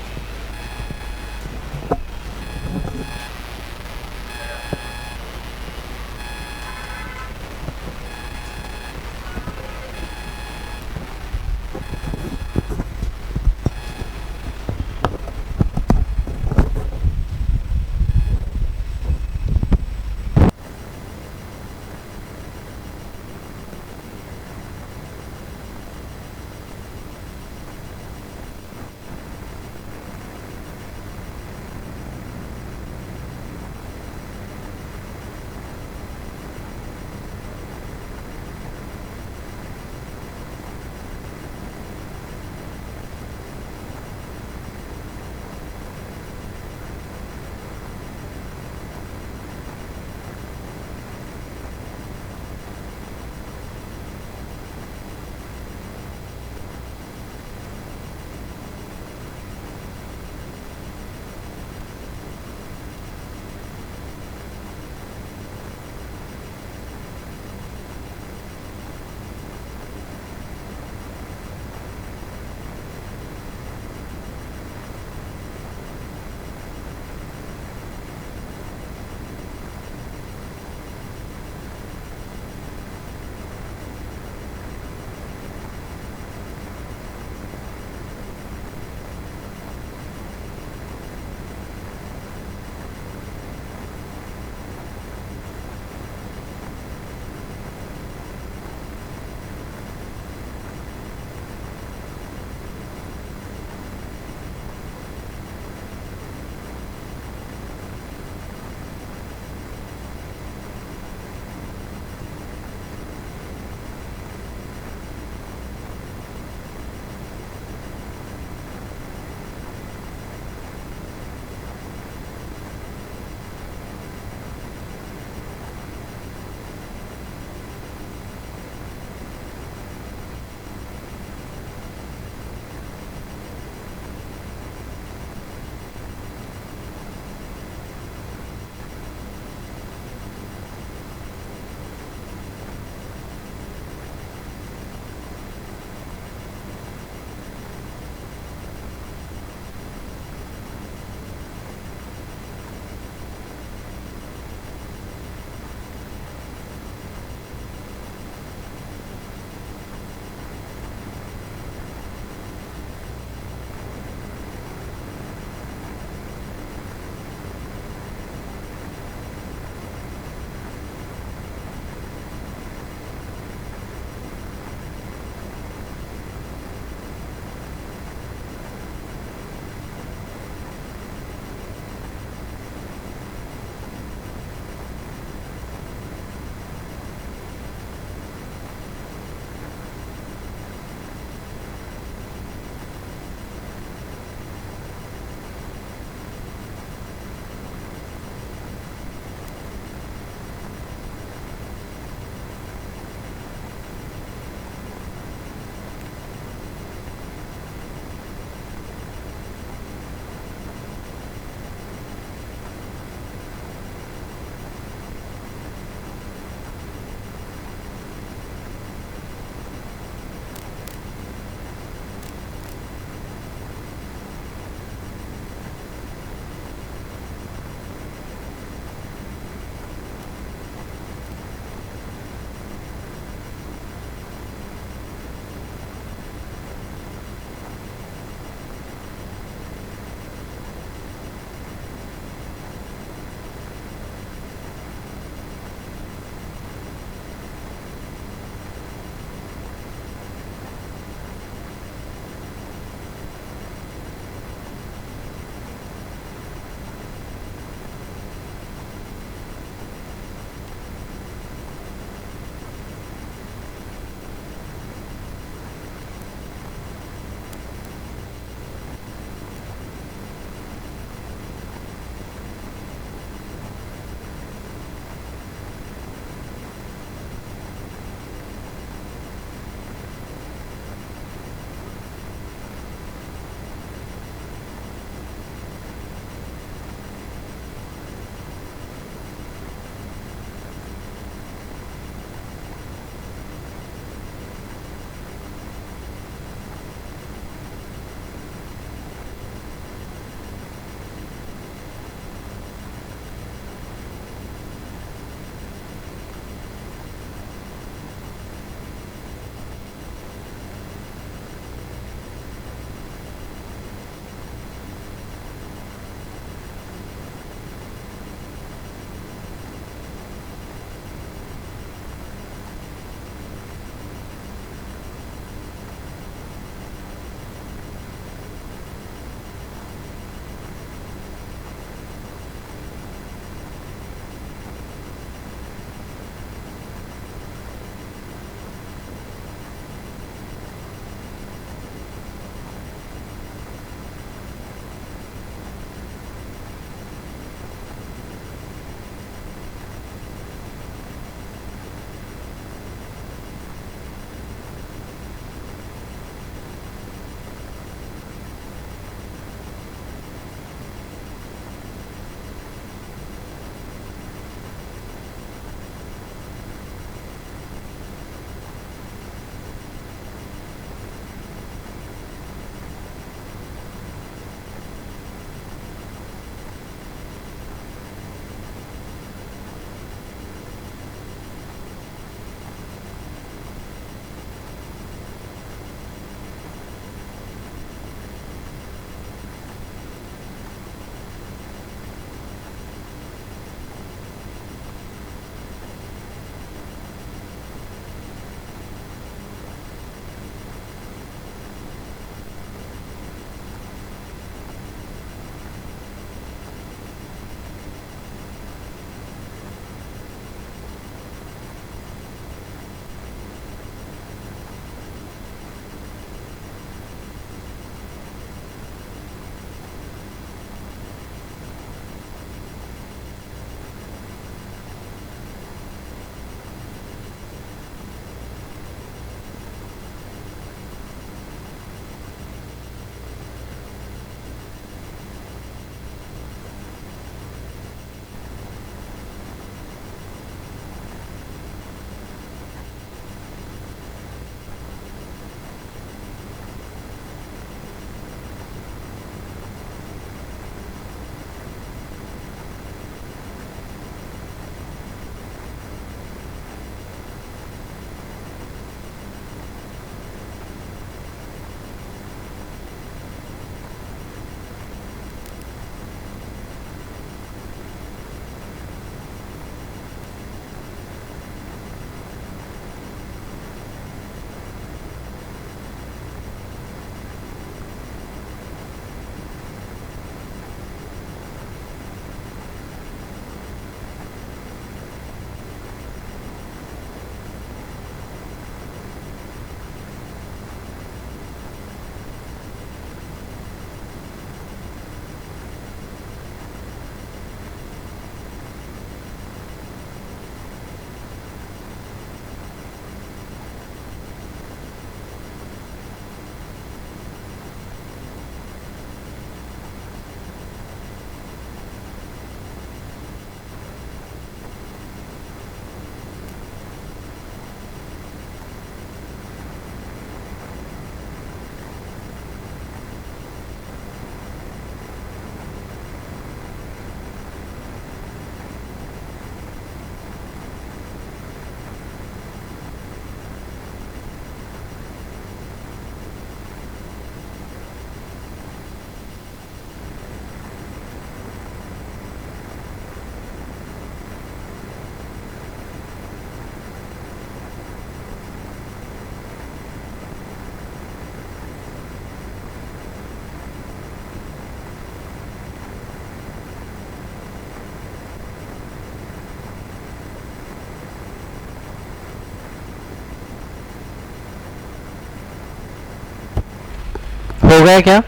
गया क्या?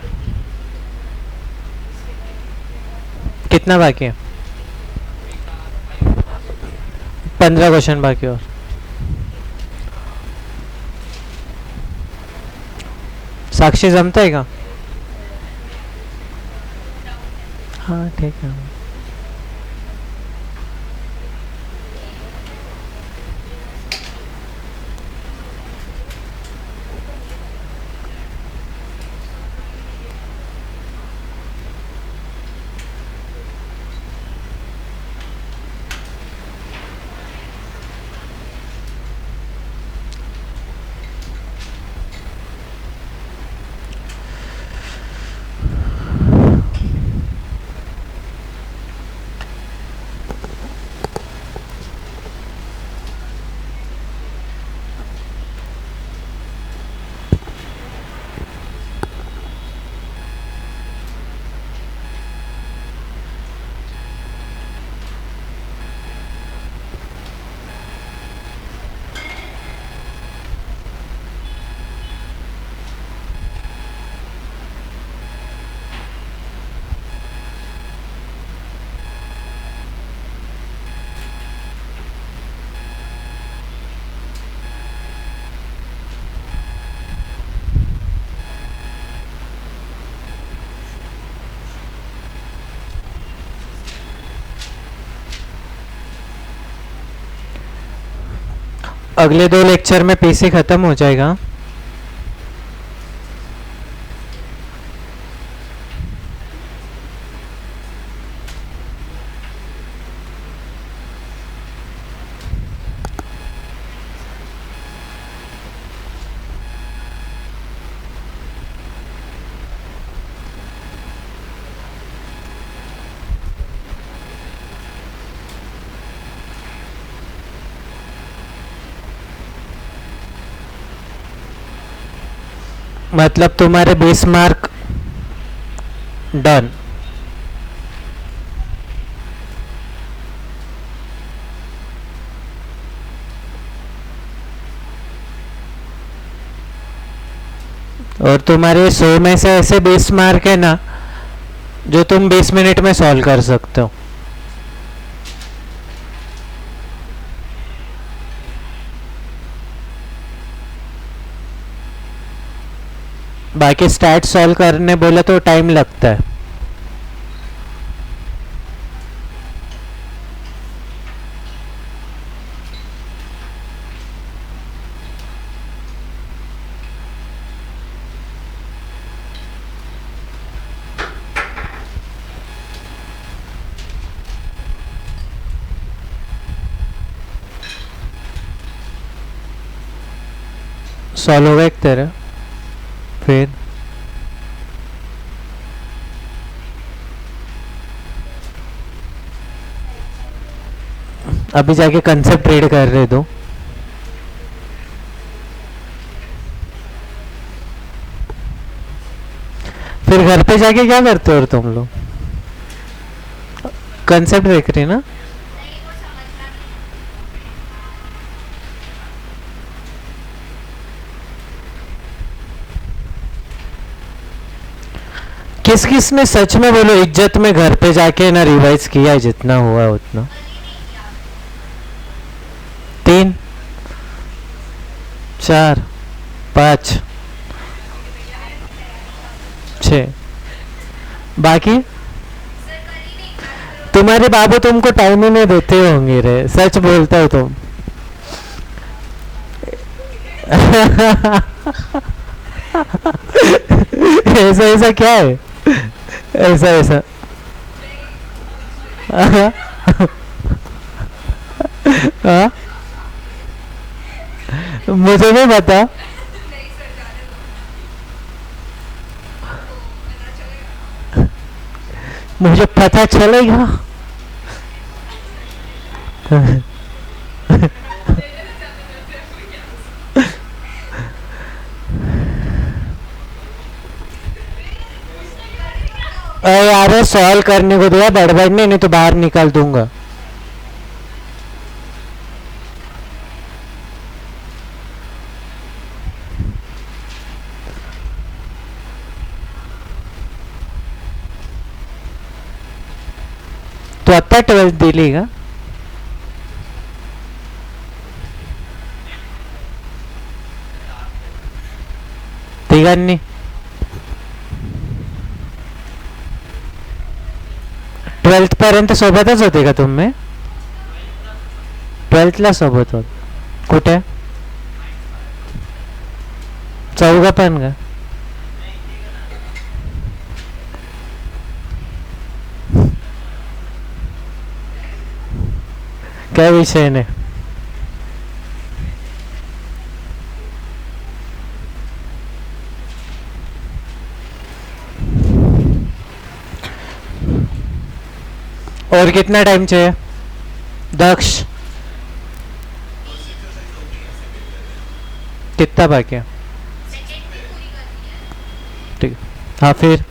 कितना बाकी है? 15 क्वेश्चन बाकी और। साक्षी जमता है क्या? हाँ ठीक है। अगले 2 लेक्चर में पीसी खत्म हो जाएगा। मतलब तुम्हारे 20 मार्क डन। और तुम्हारे 100 में से ऐसे 20 मार्क है ना जो तुम 20 मिनट में सॉल्व कर सकते हो। बाकी स्टैट सॉल्व करने बोले तो टाइम लगता है। सॉल्व हो गया एक तेरा? फिर अभी जाके कंसेप्ट रीड कर रहे दो। फिर घर पे जाके क्या करते हो और तुम लोग? कंसेप्ट देख रही ना? किस किस ने सच में बोलो इज्जत में घर पे जाके ना रिवाइज किया है जितना हुआ है उतना? 3 4 5 6 बाकी तुम्हारे बाबू तुमको टाइम ही नहीं देते होंगे रे, सच बोलते हो तुम। ऐसा ऐसा क्या है? ऐसा ऐसा हाँ? मुझे नहीं पता। मुझे पता चलेगा। अरे यार सॉल्व करने को दिया, बड़बड़ने नहीं तो बाहर निकाल दूंगा। तू आता 12th दिली का? तिघांनी? 12th पर्यंत सोबतच होते का तुम्ही? 12th ला सोबत होत? कुठे? चौघ पण का? काय विषय नाही. और कितना टाइम चाहिए दक्ष? कितना बाकी है? ठीक. हाँ फिर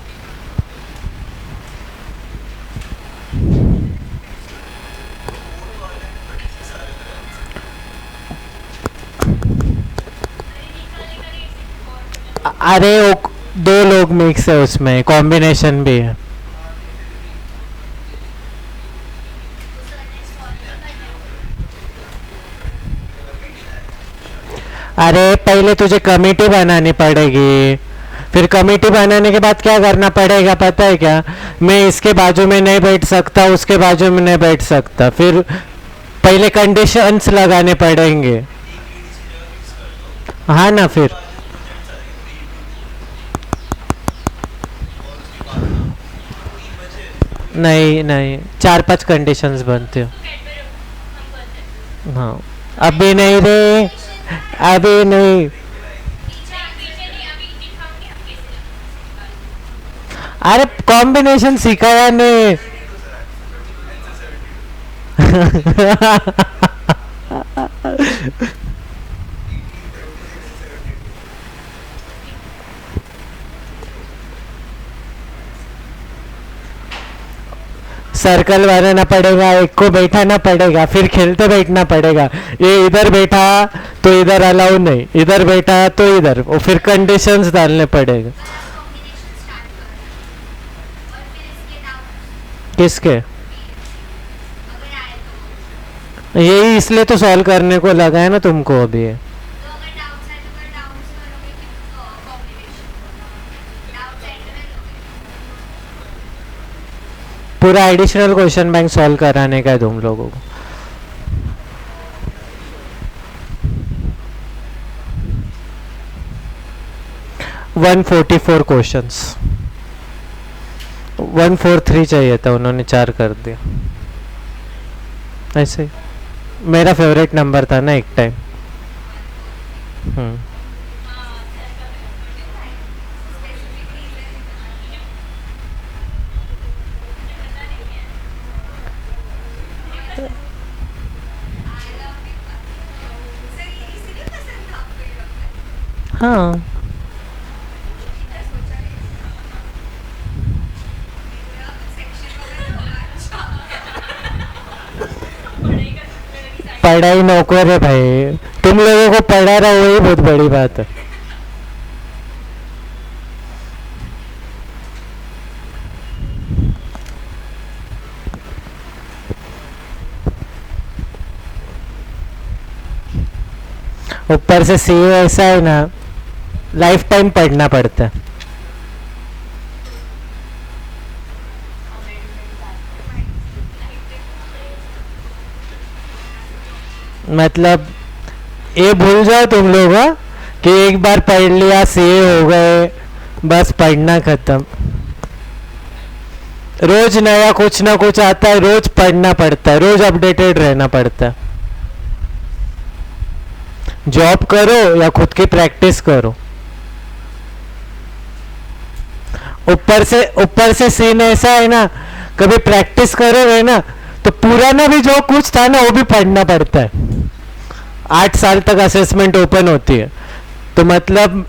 अरे दो लोग मिक्स है, उसमें कॉम्बिनेशन भी है. अरे पहले तुझे कमेटी बनानी पड़ेगी, फिर कमेटी बनाने के बाद क्या करना पड़ेगा पता है क्या? मैं इसके बाजू में नहीं बैठ सकता, उसके बाजू में नहीं बैठ सकता, फिर पहले कंडीशंस लगाने पड़ेंगे. हाँ ना फिर नहीं नहीं, 4-5 कंडीशंस बनते हो. हाँ अभी नहीं रे, अभी नहीं. अरे कॉम्बिनेशन सिखाया नहीं. सर्कल बनाना पड़ेगा, एक को बैठाना पड़ेगा, फिर खेलते बैठना पड़ेगा. ये इधर बैठा तो इधर अलाउ नहीं, इधर बैठा तो इधर, और फिर कंडीशंस डालने पड़ेगा. किसके? यही इसलिए तो सॉल्व करने को लगा है ना तुमको अभी. पूरा एडिशनल क्वेश्चन बैंक सॉल्व कराने का है तुम लोगों को. वन 44 क्वेश्चंस, 143 चाहिए था, उन्होंने 4 कर दिया. ऐसे मेरा फेवरेट नंबर था ना एक टाइम. हाँ पढ़ाई नौकर है भाई, तुम लोगों को पढ़ा रहा वही बहुत बड़ी बात है. ऊपर से सीए ऐसा है ना, लाइफ टाइम पढ़ना पड़ता है. मतलब ये भूल जाओ तुम लोग, हाँ, कि एक बार पढ़ लिया सीए हो गए, बस पढ़ना खत्म. रोज नया कुछ ना कुछ आता है, रोज पढ़ना पड़ता है, रोज अपडेटेड रहना पड़ता है. जॉब करो या खुद की प्रैक्टिस करो. ऊपर से सीन ऐसा है ना, कभी प्रैक्टिस करोगे ना तो पुराना भी जो कुछ था ना वो भी पढ़ना पड़ता है. 8 साल तक असेसमेंट ओपन होती है, तो मतलब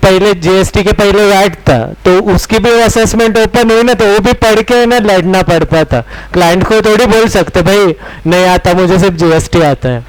पहले जीएसटी के पहले वैट था, तो उसकी भी असेसमेंट ओपन हुई ना, तो वो भी पढ़ के ना लड़ना पड़ता था. क्लाइंट को थोड़ी बोल सकते भाई नहीं आता, मुझे सिर्फ जीएसटी आता है.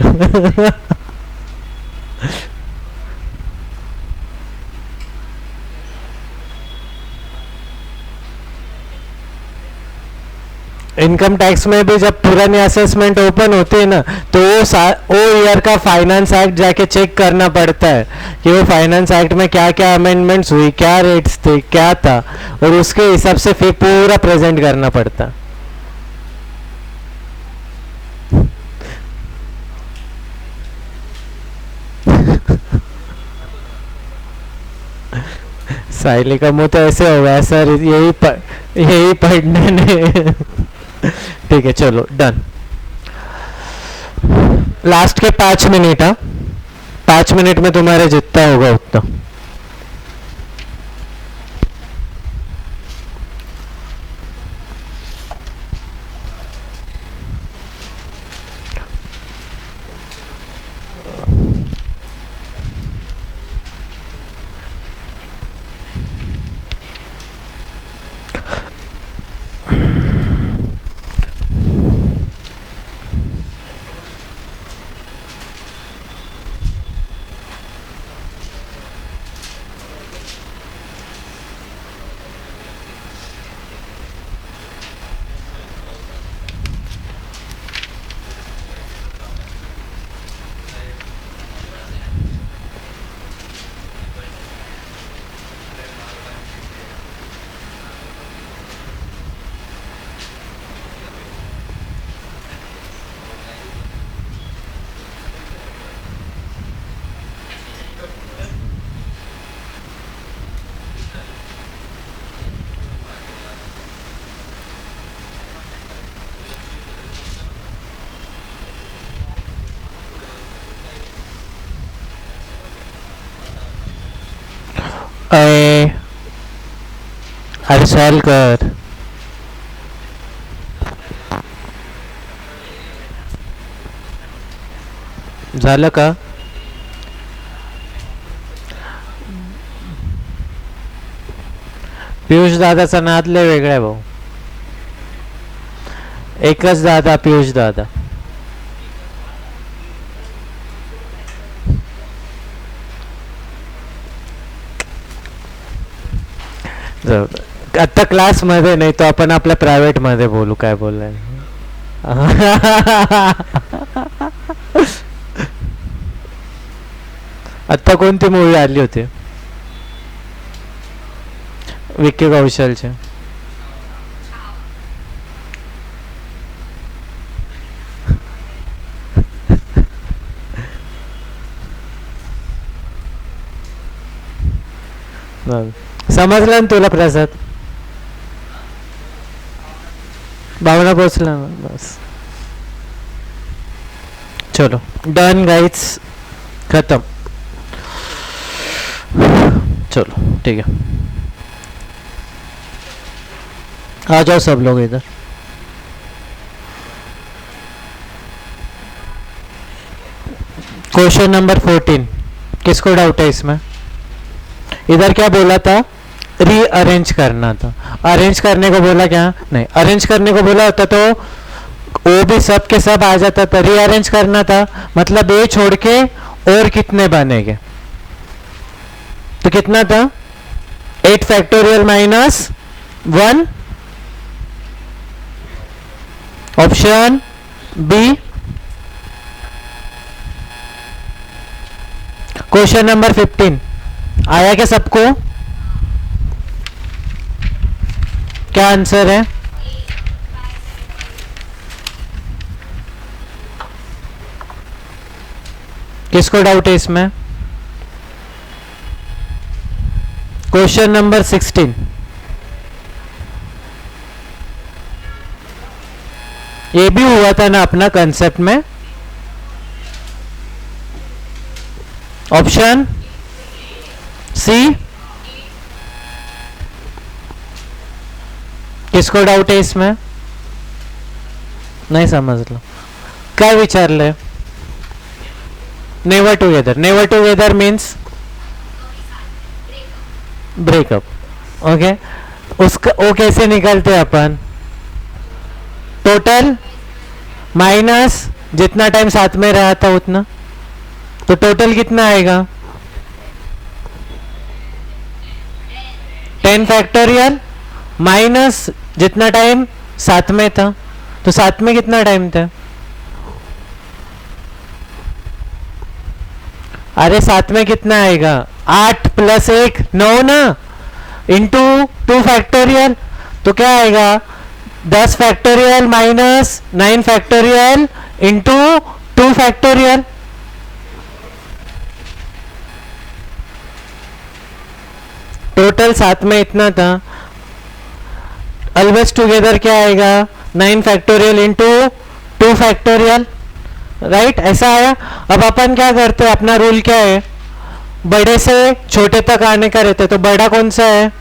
इनकम टैक्स में भी जब पुरानी असेसमेंट ओपन होती है ना, तो वो ईयर का फाइनेंस एक्ट जाके चेक करना पड़ता है कि वो फाइनेंस एक्ट में क्या क्या अमेंडमेंट्स हुई, क्या रेट्स थे, क्या था, और उसके हिसाब से फिर पूरा प्रेजेंट करना पड़ता है। साइली का मुंह तो ऐसे हो गया सर, यही पढ़ने ने। ठीक है चलो डन। लास्ट के 5 मिनट, हाँ 5 मिनट में तुम्हारे जितना होगा उतना। अरे सॉल्व कर। झालं का? पियुष दादाचा नाद लय वेगळा आहे भाऊ. एकच दादा, पियुष दादा. आता क्लास मध्ये नाही तो आपण आपल्या प्रायव्हेट मध्ये बोलू काय बोललाय. आता कोणती मूवी आली होती विक्की कौशलचे? समजलं ना तुला प्रसाद? भावना पोचला ना बस. चलो डन गाइस, खत्म. चलो ठीक है, आ जाओ सब लोग इधर. Question number 14. किसको डाउट है इसमें? इधर क्या बोला था? रीअरेंज करना था. अरेंज करने को बोला क्या? नहीं, अरेंज करने को बोला होता तो वो भी सब के सब आ जाता था. रीअरेंज करना था मतलब ए छोड़ के और कितने बनेंगे? तो कितना था? 8 factorial minus 1. Option B. Question number 15 आया क्या सबको? क्या आंसर है? किसको डाउट है इसमें? Question number 16. ये भी हुआ था ना अपना कंसेप्ट में. Option C. किसको डाउट है इसमें? नहीं समझ लो क्या विचार ले. Never together. Never together means breakup. Okay, उसका वो कैसे निकलते हैं अपन? टोटल माइनस जितना टाइम साथ में रहा था उतना. तो टोटल कितना आएगा? 10 फैक्टोरियल माइनस जितना टाइम साथ में था. तो साथ में कितना टाइम था? अरे साथ में कितना आएगा? 8 प्लस 1 9 ना, इंटू 2 फैक्टोरियल, तो क्या आएगा? 10 factorial minus 9 factorial into 2 factorial. Total साथ में इतना था, ऑलवेज टुगेदर क्या आएगा? 9 फैक्टोरियल इंटू 2 फैक्टोरियल, राइट? ऐसा आया। अब अपन क्या करते हैं, अपना रूल क्या है, बड़े से छोटे तक आने का रहते, तो बड़ा कौन सा है?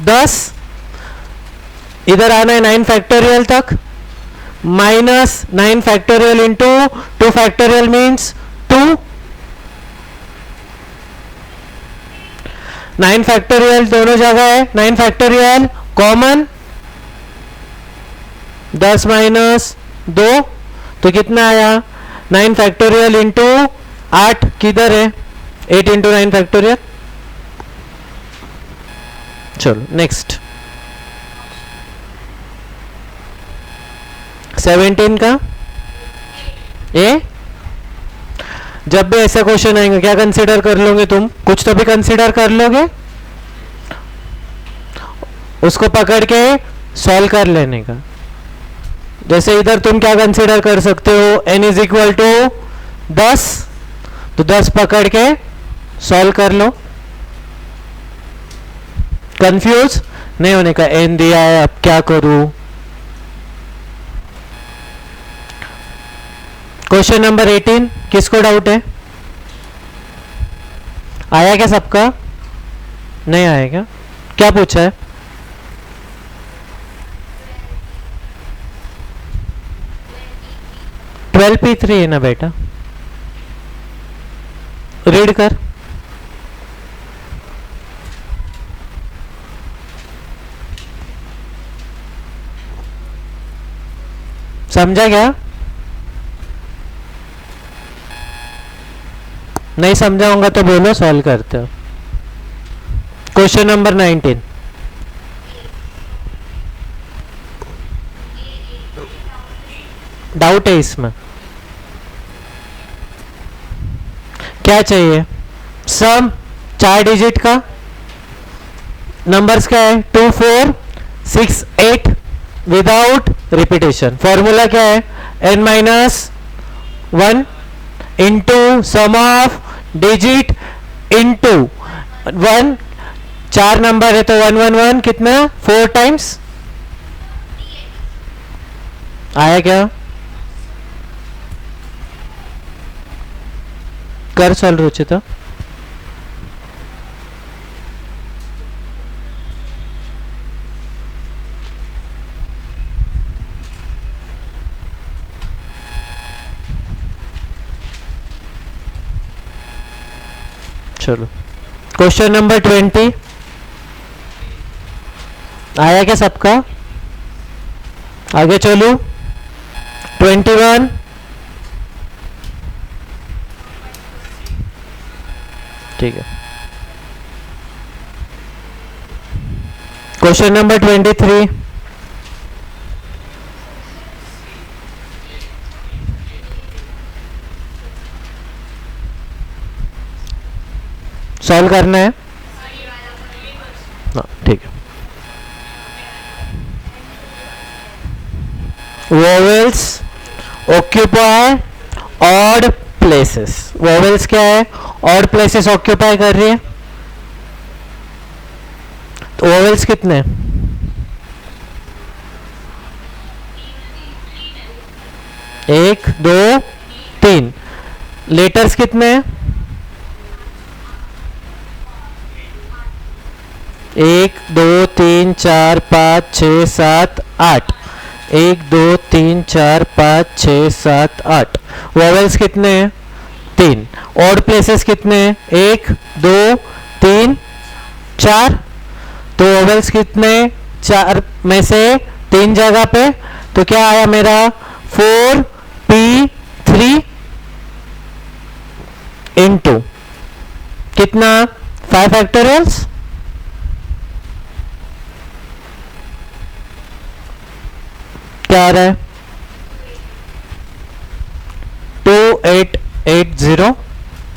10, इधर आना है 9 फैक्टोरियल तक, minus 9 factorial into 2 factorial means 2। 9 factorial दोनों जगह है, 9 फैक्टोरियल कॉमन, 10 माइनस 2, तो कितना आया? 9 फैक्टोरियल इंटू 8 किधर है? 8 इंटू 9 फैक्टोरियल। चलो नेक्स्ट, 17 का ए। जब भी ऐसे क्वेश्चन आएंगे क्या कंसीडर कर लोगे तुम? कुछ तो भी कंसीडर कर लोगे, उसको पकड़ के सॉल्व कर लेने का। जैसे इधर तुम क्या कंसीडर कर सकते हो? n इज इक्वल टू 10, तो 10 पकड़ के सॉल्व कर लो। कंफ्यूज नहीं होने का, n दिया है अब क्या करूं। क्वेश्चन नंबर 18, किसको डाउट है? आया क्या सबका? नहीं आएगा? क्या पूछा है? P3 है ना बेटा, रीड कर। समझा क्या? नहीं समझा होगा तो बोलो, सॉल्व करते हो। क्वेश्चन नंबर 19, डाउट है इसमें, क्या चाहिए? सम 4 डिजिट का, नंबर्स क्या है? 2 4 6 8 विदाउट रिपीटेशन। फॉर्मूला क्या है? n minus 1 into sum of digit into 1, 4 number है तो 1 1 1 कितना? 4 टाइम्स। आया क्या? कर सॉल्व रुचिता। चलो क्वेश्चन नंबर 20 आया क्या सबका? आगे चलो 21, ठीक है। क्वेश्चन नंबर 23, सॉल्व करना है, हाँ ठीक है। Vowels occupy odd places, vowels क्या है? ऑड प्लेसेस ऑक्यूपाई कर रही है, तो वोवेल्स कितने? 1 2 3। लेटर्स कितने हैं? 1 2 3 4 5 6 7 8। 1 2 3 4 5 6 7 8। वोवेल्स कितने हैं? 3। ऑड प्लेसेस कितने हैं? 1 2 3 4। तो वोवेल्स कितने? 4 में से 3 जगह पे, तो क्या आया मेरा? 4p3 इंटू कितना? 5 फैक्टोरियल्स। क्या आ रहा है? 2880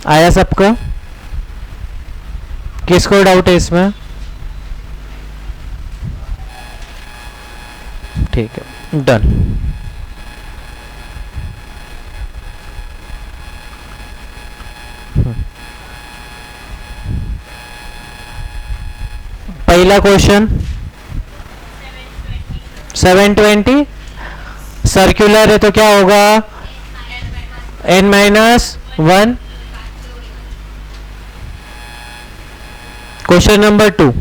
आया सबका? किसको डाउट है इसमें? ठीक है, डन। पहला क्वेश्चन 720 सर्कुलर है तो क्या होगा? n-1। क्वेश्चन नंबर 2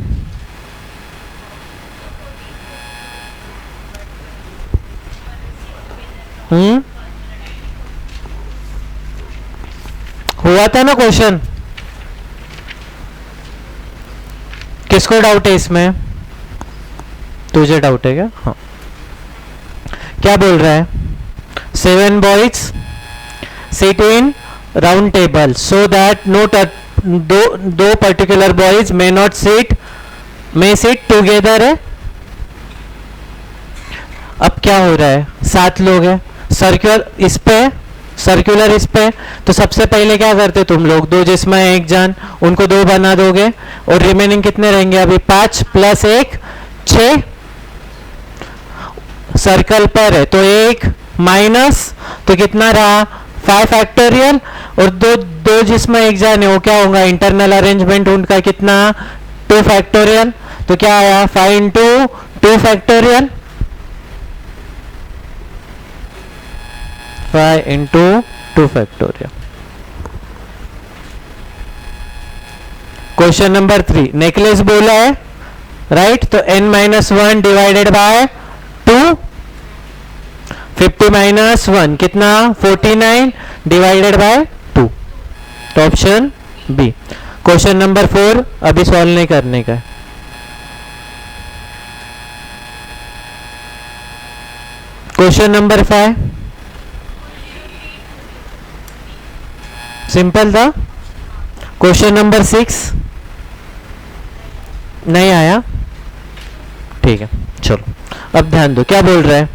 हुआ था ना क्वेश्चन? किसको डाउट है इसमें? तुझे डाउट है क्या? हाँ, क्या बोल रहा है? 7 boys sit in round table so that दो particular boys may sit together है। अब क्या हो रहा है? 7 लोग हैं, सर्कुलर इस पे, तो सबसे पहले क्या करते तुम लोग? 2 जिसमें 1 जान, उनको 2 बना दोगे और रिमेनिंग कितने रहेंगे? अभी 5 + 1 6 सर्कल पर है तो 1 माइनस, तो कितना रहा? 5 फैक्टोरियल। और दो जिसमें 1 जान है वो क्या होगा? इंटरनल अरेंजमेंट उनका कितना? 2 फैक्टोरियल। तो क्या आया? 5 × 2 factorial, 5 × 2 factorial. Question number 3 necklace बोला है, राइट? तो n-1 डिवाइडेड बाय 2, 50 - 1 कितना? 49 डिवाइडेड बाय 2। तो ऑप्शन बी। क्वेश्चन नंबर 4 अभी सॉल्व नहीं करने का। क्वेश्चन नंबर 5 सिंपल था। क्वेश्चन नंबर 6 नहीं आया, ठीक है, चलो अब ध्यान दो क्या बोल रहा है।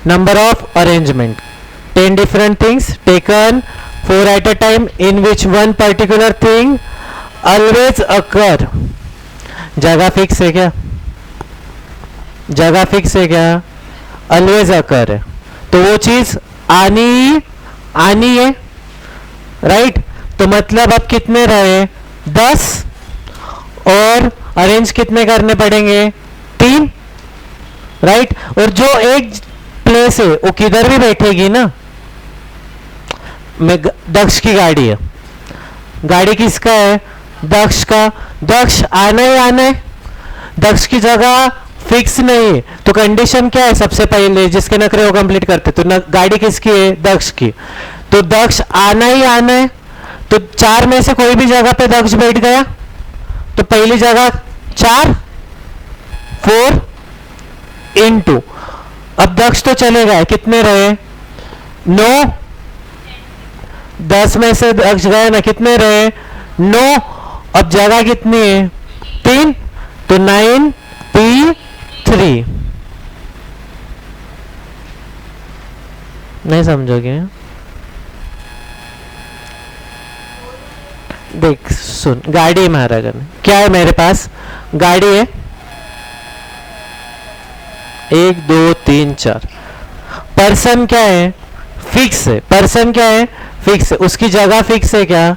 Number of arrangement 10 different things taken 4 at a time in which one particular thing always occur. जगह फिक्स है क्या? जगह फिक्स है क्या? ऑलवेज अकर है तो वो चीज आनी है, राइट? तो मतलब अब कितने रहे? 10 और अरेंज कितने करने पड़ेंगे? 3, राइट? और जो एक प्लेस है वो किधर भी बैठेगी ना। दक्ष की गाड़ी है, गाड़ी किसका है? दक्ष का। दक्ष आना ही आना है, दक्ष की जगह फिक्स नहीं है। तो कंडीशन क्या है? सबसे पहले जिसके नखरे वो कंप्लीट करते, तो गाड़ी किसकी है? दक्ष की। तो दक्ष आना ही आना है, तो 4 में से कोई भी जगह पे दक्ष बैठ गया तो पहली जगह 4 4 × अब दक्ष तो चलेगा, कितने रहे? 9। 10 में से दक्ष गए ना, कितने रहे? 9। अब जगह कितनी है? 3, तो 9p3। नहीं समझोगे? देख सुन, गाड़ी मारा करना क्या है मेरे पास? गाड़ी है 1 2 3 4। पर्सन क्या है? फिक्स है। पर्सन क्या है? फिक्स है। उसकी जगह फिक्स है क्या?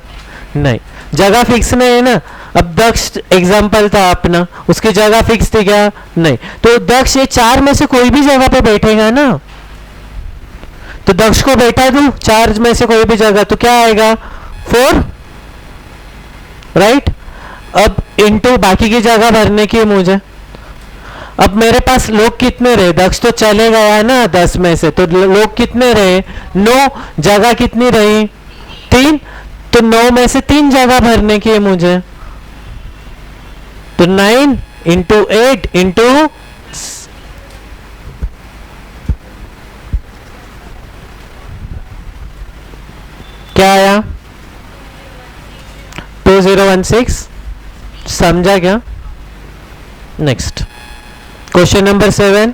नहीं, जगह फिक्स नहीं है ना। अब दक्ष एग्जाम्पल था अपना, उसकी जगह फिक्स थी क्या? नहीं। तो दक्ष ये 4 में से कोई भी जगह पे बैठेगा ना, तो दक्ष को बैठा दूं 4 में से कोई भी जगह, तो क्या आएगा? 4, राइट? अब इनटू बाकी की जगह भरने की मुझे। अब मेरे पास लोग कितने रहे? दक्ष तो चले गया ना 10 में से, तो लोग कितने रहे? 9। जगह कितनी रही? 3। तो 9 में से 3 जगह भरने की है मुझे, तो 9 × 8 × क्या आया? 2016। समझा क्या? Next question number 7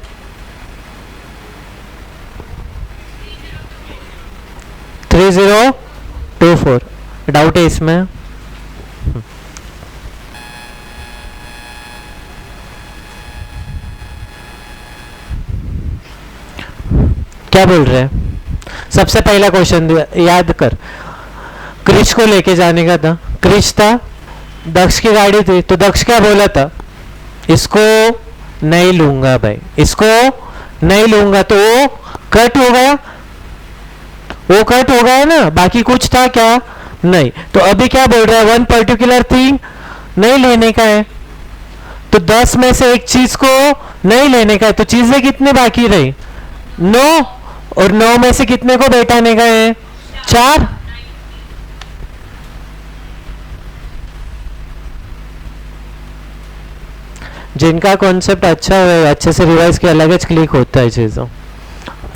3024। डाउट है इसमें? क्या बोल रहे हैं? सबसे पहला क्वेश्चन याद कर, क्रिश को लेके जाने का था, क्रिश था, दक्ष की गाड़ी थी, तो दक्ष क्या बोला था? इसको नहीं लूंगा भाई, इसको नहीं लूंगा, तो वो कट हो गया, वो कट हो गया ना, बाकी कुछ था क्या? नहीं। तो अभी क्या बोल रहा है? वन पर्टिकुलर थिंग नहीं लेने का है, तो 10 में से एक चीज को नहीं लेने का है, तो चीजें कितने बाकी रही? 9, और 9 में से कितने को बैठाने का है? 4। जिनका कॉन्सेप्ट अच्छा है अच्छे से रिवाइज किया, अलग क्लिक होता है चीज़ों।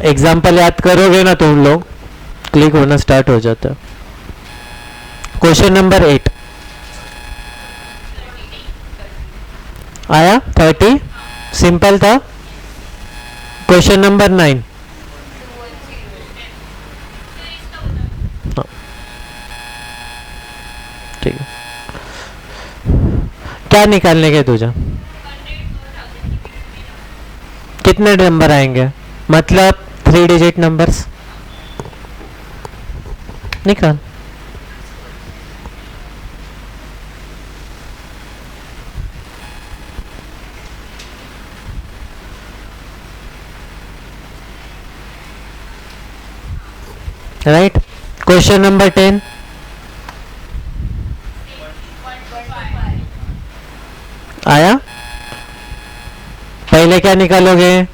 एग्जाम्पल याद करोगे ना तुम लोग, क्लिक होना स्टार्ट हो जाता है। क्वेश्चन नंबर 8 आया, 30 सिंपल था। क्वेश्चन नंबर 9 ठीक है, क्या निकालने के तुझे? कितने नंबर आएंगे? मतलब 3 डिजिट नंबर्स निकाल। राइट। क्वेश्चन नंबर 10 आया। पहले क्या निकालोगे,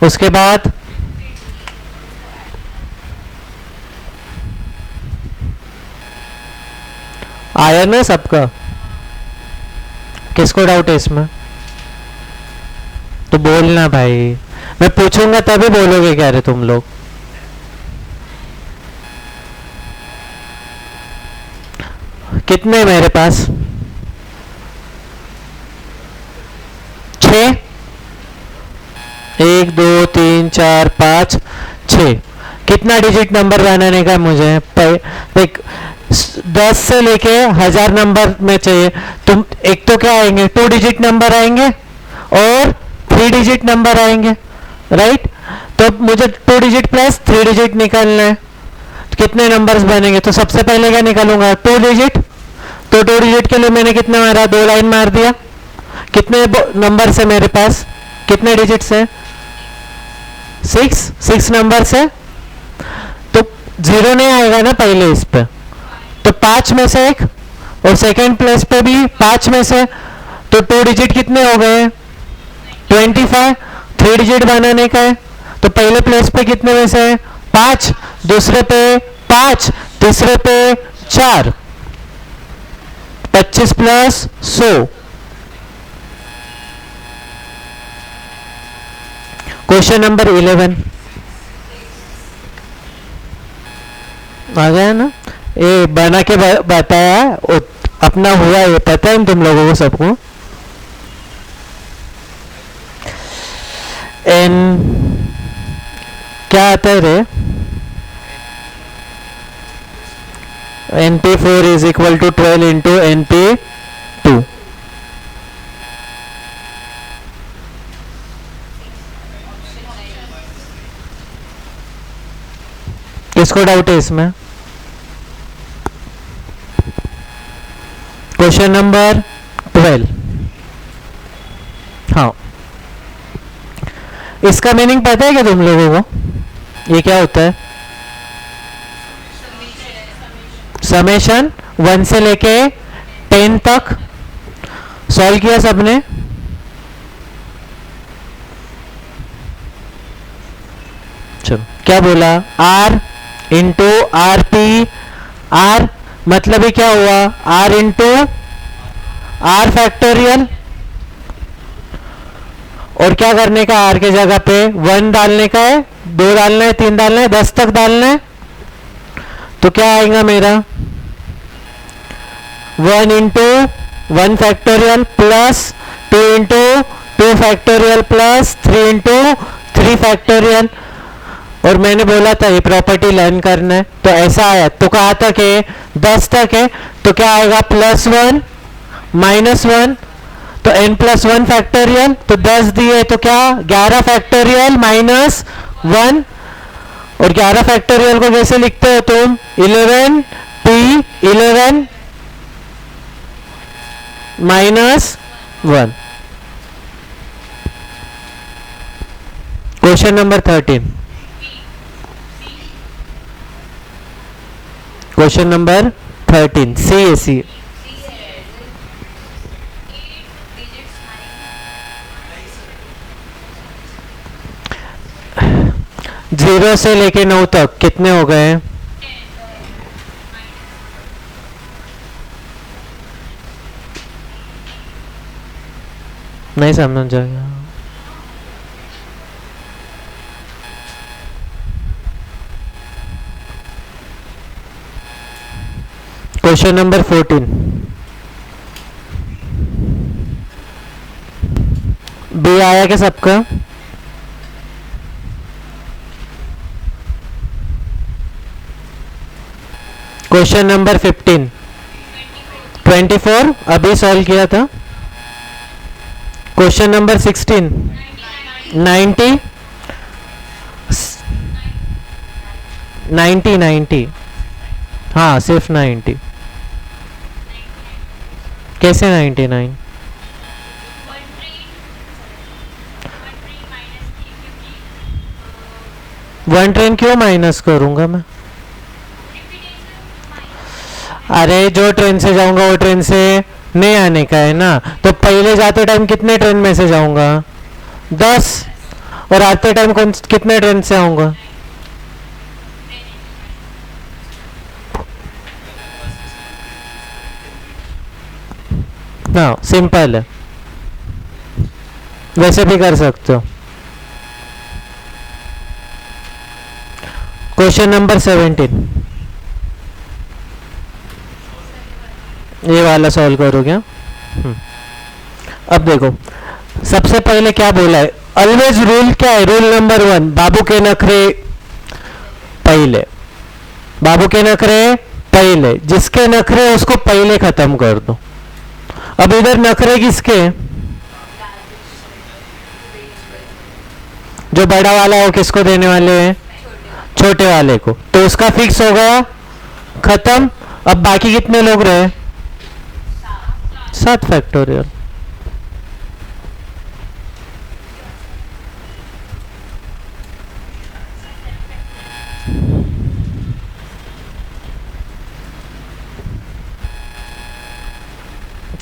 उसके बाद आया ना सबका? किसको डाउट है इसमें? तो बोलना भाई, मैं पूछूंगा तभी बोलोगे क्या रे तुम लोग। कितने मेरे पास? 6, 1 2 3 4 5 6। कितना डिजिट नंबर बनाने का मुझे? देख, 10 से लेके 1000 नंबर में चाहिए। तुम एक तो क्या आएंगे? 2 डिजिट नंबर आएंगे और 3 डिजिट नंबर आएंगे, राइट। तो मुझे 2 डिजिट प्लस 3 डिजिट निकालना है, तो कितने नंबर्स बनेंगे? तो सबसे पहले क्या निकालूंगा? 2 डिजिट। तो 2 डिजिट के लिए मैंने कितना मारा? 2 लाइन मार दिया। कितने नंबर से मेरे पास? कितने डिजिट से? 6 नंबर से। तो 0 नहीं आएगा ना पहले इस पे, तो 5 में से एक, और सेकंड प्लेस पे भी 5 में से, तो 2 डिजिट कितने हो गए? 25। 3 डिजिट बनाने का है, तो पहले प्लेस पे कितने में से? 5, दूसरे पे 5, तीसरे पे 4, 25 प्लस 100। क्वेश्चन नंबर 11 आ गया ना? ये बना के बताया, अपना हुआ, ये पता है तुम लोगों को सबको। एन क्या आता है रे? NP4 is equal to 12 into NP2। किसको डाउट है इसमें? Question number 12। हाँ, इसका मीनिंग पता है क्या तुम लोगों को? ये क्या होता है? समेशन 1 से लेके 10 तक। सॉल्व किया सबने? चलो, क्या बोला? R into RP। R मतलब ही क्या हुआ? R into R factorial. और क्या करने का? R के जगह पे 1 डालने का है, 2 डालना है, 3 डालना है, 10 तक डालना है। तो क्या आएगा मेरा? 1 into 1 factorial plus 2 into 2 factorial plus 3 into 3 factorial. और मैंने बोला था ये प्रॉपर्टी लर्न करना है, तो ऐसा आया। तो कहाँ तक है? 10 तक है। तो क्या आएगा? +1 -1, तो n+1 फैक्टोरियल, तो 10 दिए तो क्या 11 फैक्टोरियल -1। और 11 फैक्टोरियल को कैसे लिखते हो तुम? 11 p 11 -1। Question number 13। Question number 13 सी 0 से लेके 9 तक कितने हो गए? नहीं समझ जाएगा। क्वेश्चन नंबर 14 बी आया क्या सबका? क्वेश्चन नंबर 15 24 अभी सॉल्व किया था। क्वेश्चन नंबर 16 90 90 हाँ सिर्फ 90। कैसे 99? वन ट्रेन क्यों माइनस करूंगा मैं? अरे जो ट्रेन से जाऊंगा वो ट्रेन से नहीं आने का है ना। तो पहले जाते टाइम कितने ट्रेन में से जाऊंगा? 10। और आते टाइम कौन कितने ट्रेन से आऊंगा? ना सिंपल है, वैसे भी कर सकते हो। क्वेश्चन नंबर 17 ये वाला सॉल्व करो क्या? अब देखो सबसे पहले क्या बोला है? ऑलवेज रूल क्या है? रूल नंबर 1 बाबू के नखरे पहले, बाबू के नखरे पहले, जिसके नखरे उसको पहले खत्म कर दो। अब इधर नखरे किसके? जो बड़ा वाला हो किसको देने वाले हैं? छोटे वाले को। तो उसका फिक्स हो गया, खत्म। अब बाकी कितने लोग रहे? 7 factorial.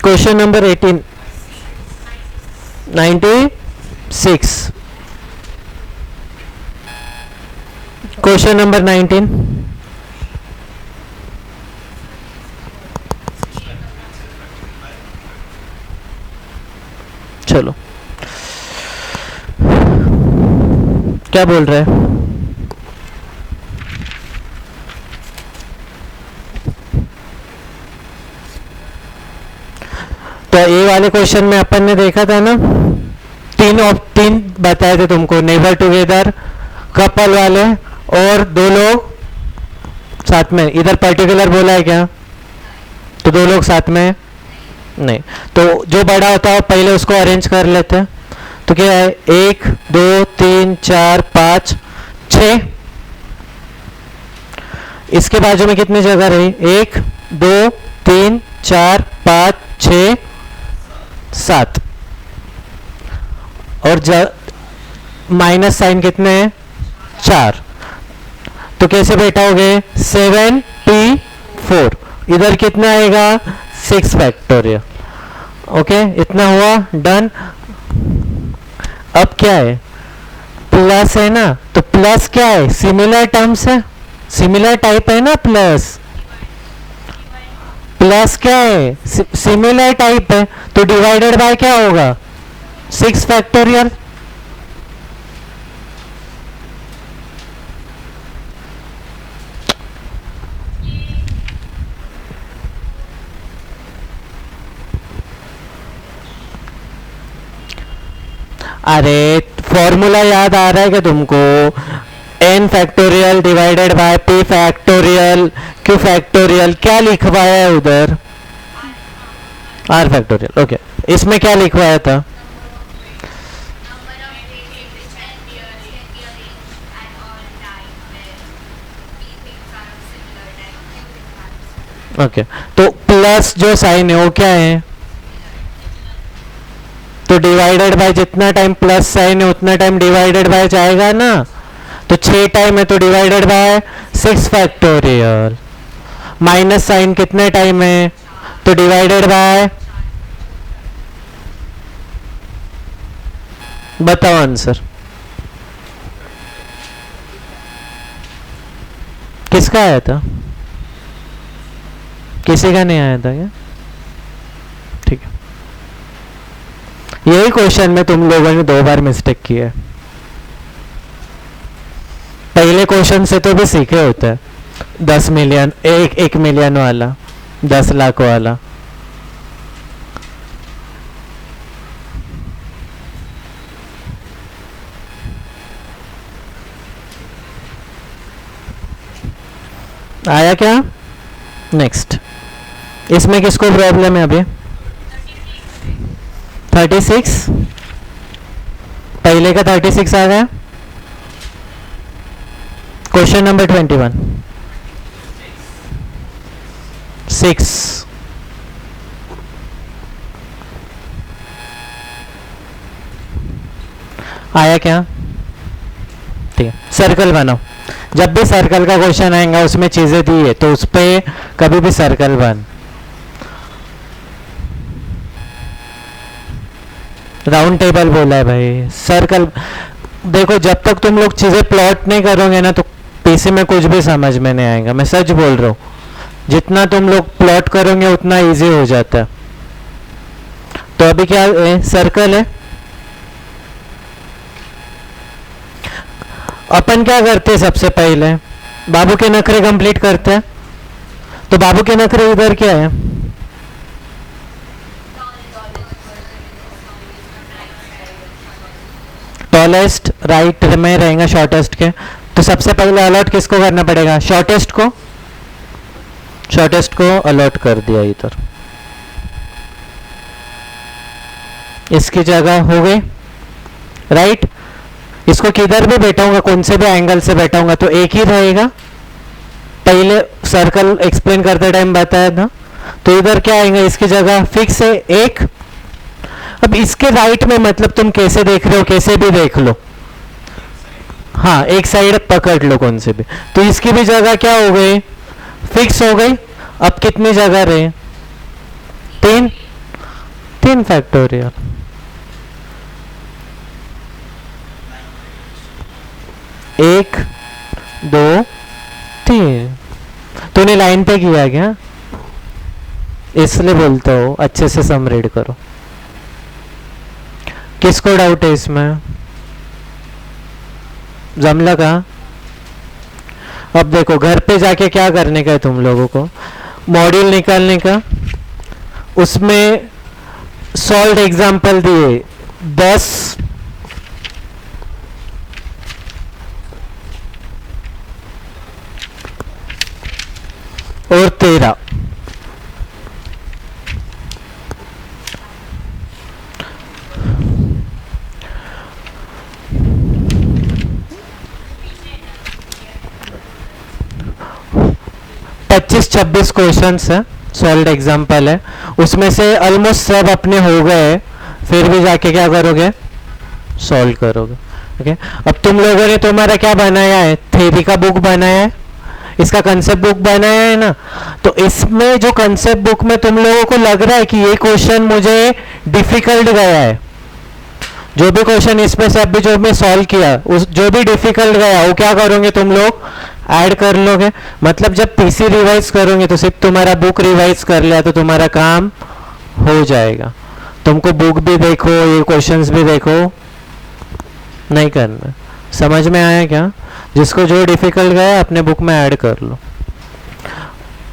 Question number 18 96। Question number 19 चलो क्या बोल रहे हैं? तो ये वाले क्वेश्चन में अपन ने देखा था ना, 3 बताए थे तुमको, नेवर टुगेदर, कपल वाले और 2 लोग साथ में। इधर पर्टिकुलर बोला है क्या? तो 2 लोग साथ में नहीं। तो जो बड़ा होता है पहले उसको अरेंज कर लेते हैं। तो क्या है? 1 2 3 4 5 6। इसके बाजू में कितनी जगह रही? 1 2 3 4 5 6 7। और माइनस साइन कितने हैं? 4। तो कैसे बैठाओगे? 7p4। इधर कितना आएगा? 6 फैक्टोरियल। ओके इतना हुआ, डन। अब क्या है? प्लस है ना, तो प्लस क्या है? सिमिलर टर्म्स है, सिमिलर टाइप है ना प्लस। प्लस क्या है? सिमिलर टाइप है, तो डिवाइडेड बाय क्या होगा? 6 फैक्टोरियल। अरे फॉर्मूला याद आ रहा है क्या तुमको? n n factorial divided by p factorial q factorial, क्या लिखवाया है उधर? r factorial. ओके, इसमें क्या लिखवाया था? ओके, तो प्लस जो साइन है वो क्या है? तो डिवाइडेड बाय, जितना टाइम प्लस साइन है उतना टाइम डिवाइडेड बाय जाएगा ना, तो 6 टाइम है तो divided by 6 factorial. Minus sign कितने टाइम है तो डिवाइडेड बाय, बताओ आंसर। किसका आया था? किसी का नहीं आया था क्या? ठीक है, यही क्वेश्चन में तुम लोगों ने 2 बार मिस्टेक की है। पहले क्वेश्चन से तो भी सीखे होते हैं, 10 मिलियन, 1 मिलियन वाला, 10 लाख वाला। आया क्या? नेक्स्ट, इसमें किसको प्रॉब्लम है अभी? 36, पहले का 36 आ गया। क्वेश्चन नंबर 21, 6 आया क्या? ठीक है, सर्कल बनाओ। जब भी सर्कल का क्वेश्चन आएगा उसमें चीजें दी है तो उस पे कभी भी सर्कल बन। राउंड टेबल बोला है भाई, सर्कल। देखो, जब तक तुम लोग चीजें प्लॉट नहीं करोगे ना तो पीसी में कुछ भी समझ में नहीं आएगा। मैं सच बोल रहा हूँ, जितना तुम लोग प्लॉट करोगे उतना इजी हो जाता है। तो अभी क्या है? सर्कल है। अपन क्या करते हैं? सबसे पहले बाबू के नखरे कंप्लीट करते हैं। तो बाबू के नखरे इधर क्या है? टॉलेस्ट राइट में रहेगा शॉर्टेस्ट के। तो सबसे पहले अलॉट किसको करना पड़ेगा? शॉर्टेस्ट को। शॉर्टेस्ट को अलॉट कर दिया इधर, इसकी जगह हो गई राइट। इसको किधर भी बैठाऊंगा, कौन से भी एंगल से बैठाऊंगा तो एक ही रहेगा। पहले सर्कल एक्सप्लेन करते टाइम बताया था। तो इधर क्या आएगा? इसकी जगह फिक्स है 1। अब इसके राइट में मतलब तुम कैसे देख रहे हो, कैसे भी देख लो, हाँ एक साइड पकड़ लो कौन से भी। तो इसकी भी जगह क्या हो गई? फिक्स हो गई। अब कितनी जगह रहे? 3 फैक्टोरियल। एक, 2, 3। तूने लाइन पे किया क्या? इसलिए बोलता हूँ अच्छे से सम रीड करो। किसको डाउट है इसमें? जमला का? अब देखो, घर पे जाके क्या करने का है तुम लोगों को? मॉड्यूल निकालने का, उसमें सॉल्व एग्जाम्पल दिए 10 और 13। पच्चीस 26 क्वेश्चन है, सॉल्व एग्जाम्पल है। उसमें से ऑलमोस्ट सब अपने हो गए, फिर भी जाके क्या करोगे? सॉल्व करोगे। ओके, अब तुम लोगों ने तुम्हारा क्या बनाया है? थ्योरी का बुक बनाया है, इसका कंसेप्ट बुक बनाया है ना। तो इसमें जो कंसेप्ट बुक में तुम लोगों को लग रहा है कि ये क्वेश्चन मुझे डिफिकल्ट गया है, जो भी क्वेश्चन इसमें से अभी जो मैं सॉल्व किया, उस जो भी डिफिकल्ट गया वो क्या करोगे तुम लोग? ऐड कर लोगे। मतलब जब पीसी रिवाइज करोगे तो सिर्फ तुम्हारा बुक रिवाइज कर लिया तो तुम्हारा काम हो जाएगा। तुमको बुक भी देखो, ये क्वेश्चंस भी देखो नहीं करना। समझ में आया क्या? जिसको जो डिफिकल्ट गया अपने बुक में ऐड कर लो।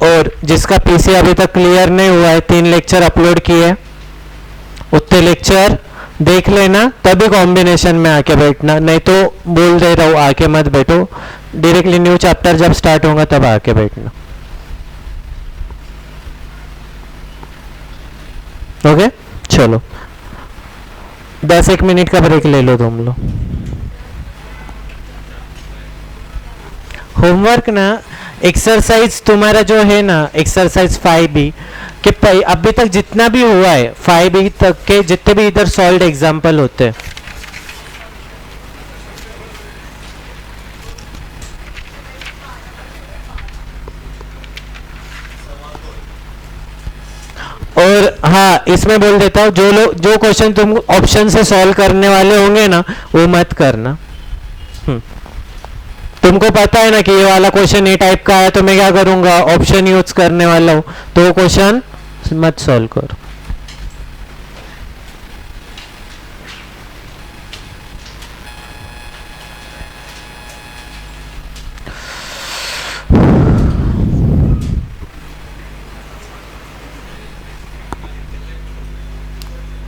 और जिसका पीसी अभी तक क्लियर नहीं हुआ है, 3 लेक्चर अपलोड किए, उतने लेक्चर देख लेना, तभी कॉम्बिनेशन में आके बैठना। नहीं तो बोल दे रहा हूँ आके मत बैठो, डायरेक्टली न्यू चैप्टर जब स्टार्ट होगा तब आके बैठना। ओके चलो 10-1 मिनट का ब्रेक ले लो तुम लोग। होमवर्क ना, एक्सरसाइज तुम्हारा जो है ना, एक्सरसाइज 5B के अभी तक जितना भी हुआ है 5B तक के जितने भी इधर सॉल्व एग्जाम्पल होते हैं, और हाँ इसमें बोल देता हूँ जो लोग जो क्वेश्चन तुम ऑप्शन से सॉल्व करने वाले होंगे ना वो मत करना। तुमको पता है ना कि ये वाला क्वेश्चन ए टाइप का है तो मैं क्या करूंगा, ऑप्शन यूज करने वाला हूँ, तो वो क्वेश्चन मत सॉल्व करो।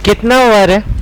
कितना ओवर है?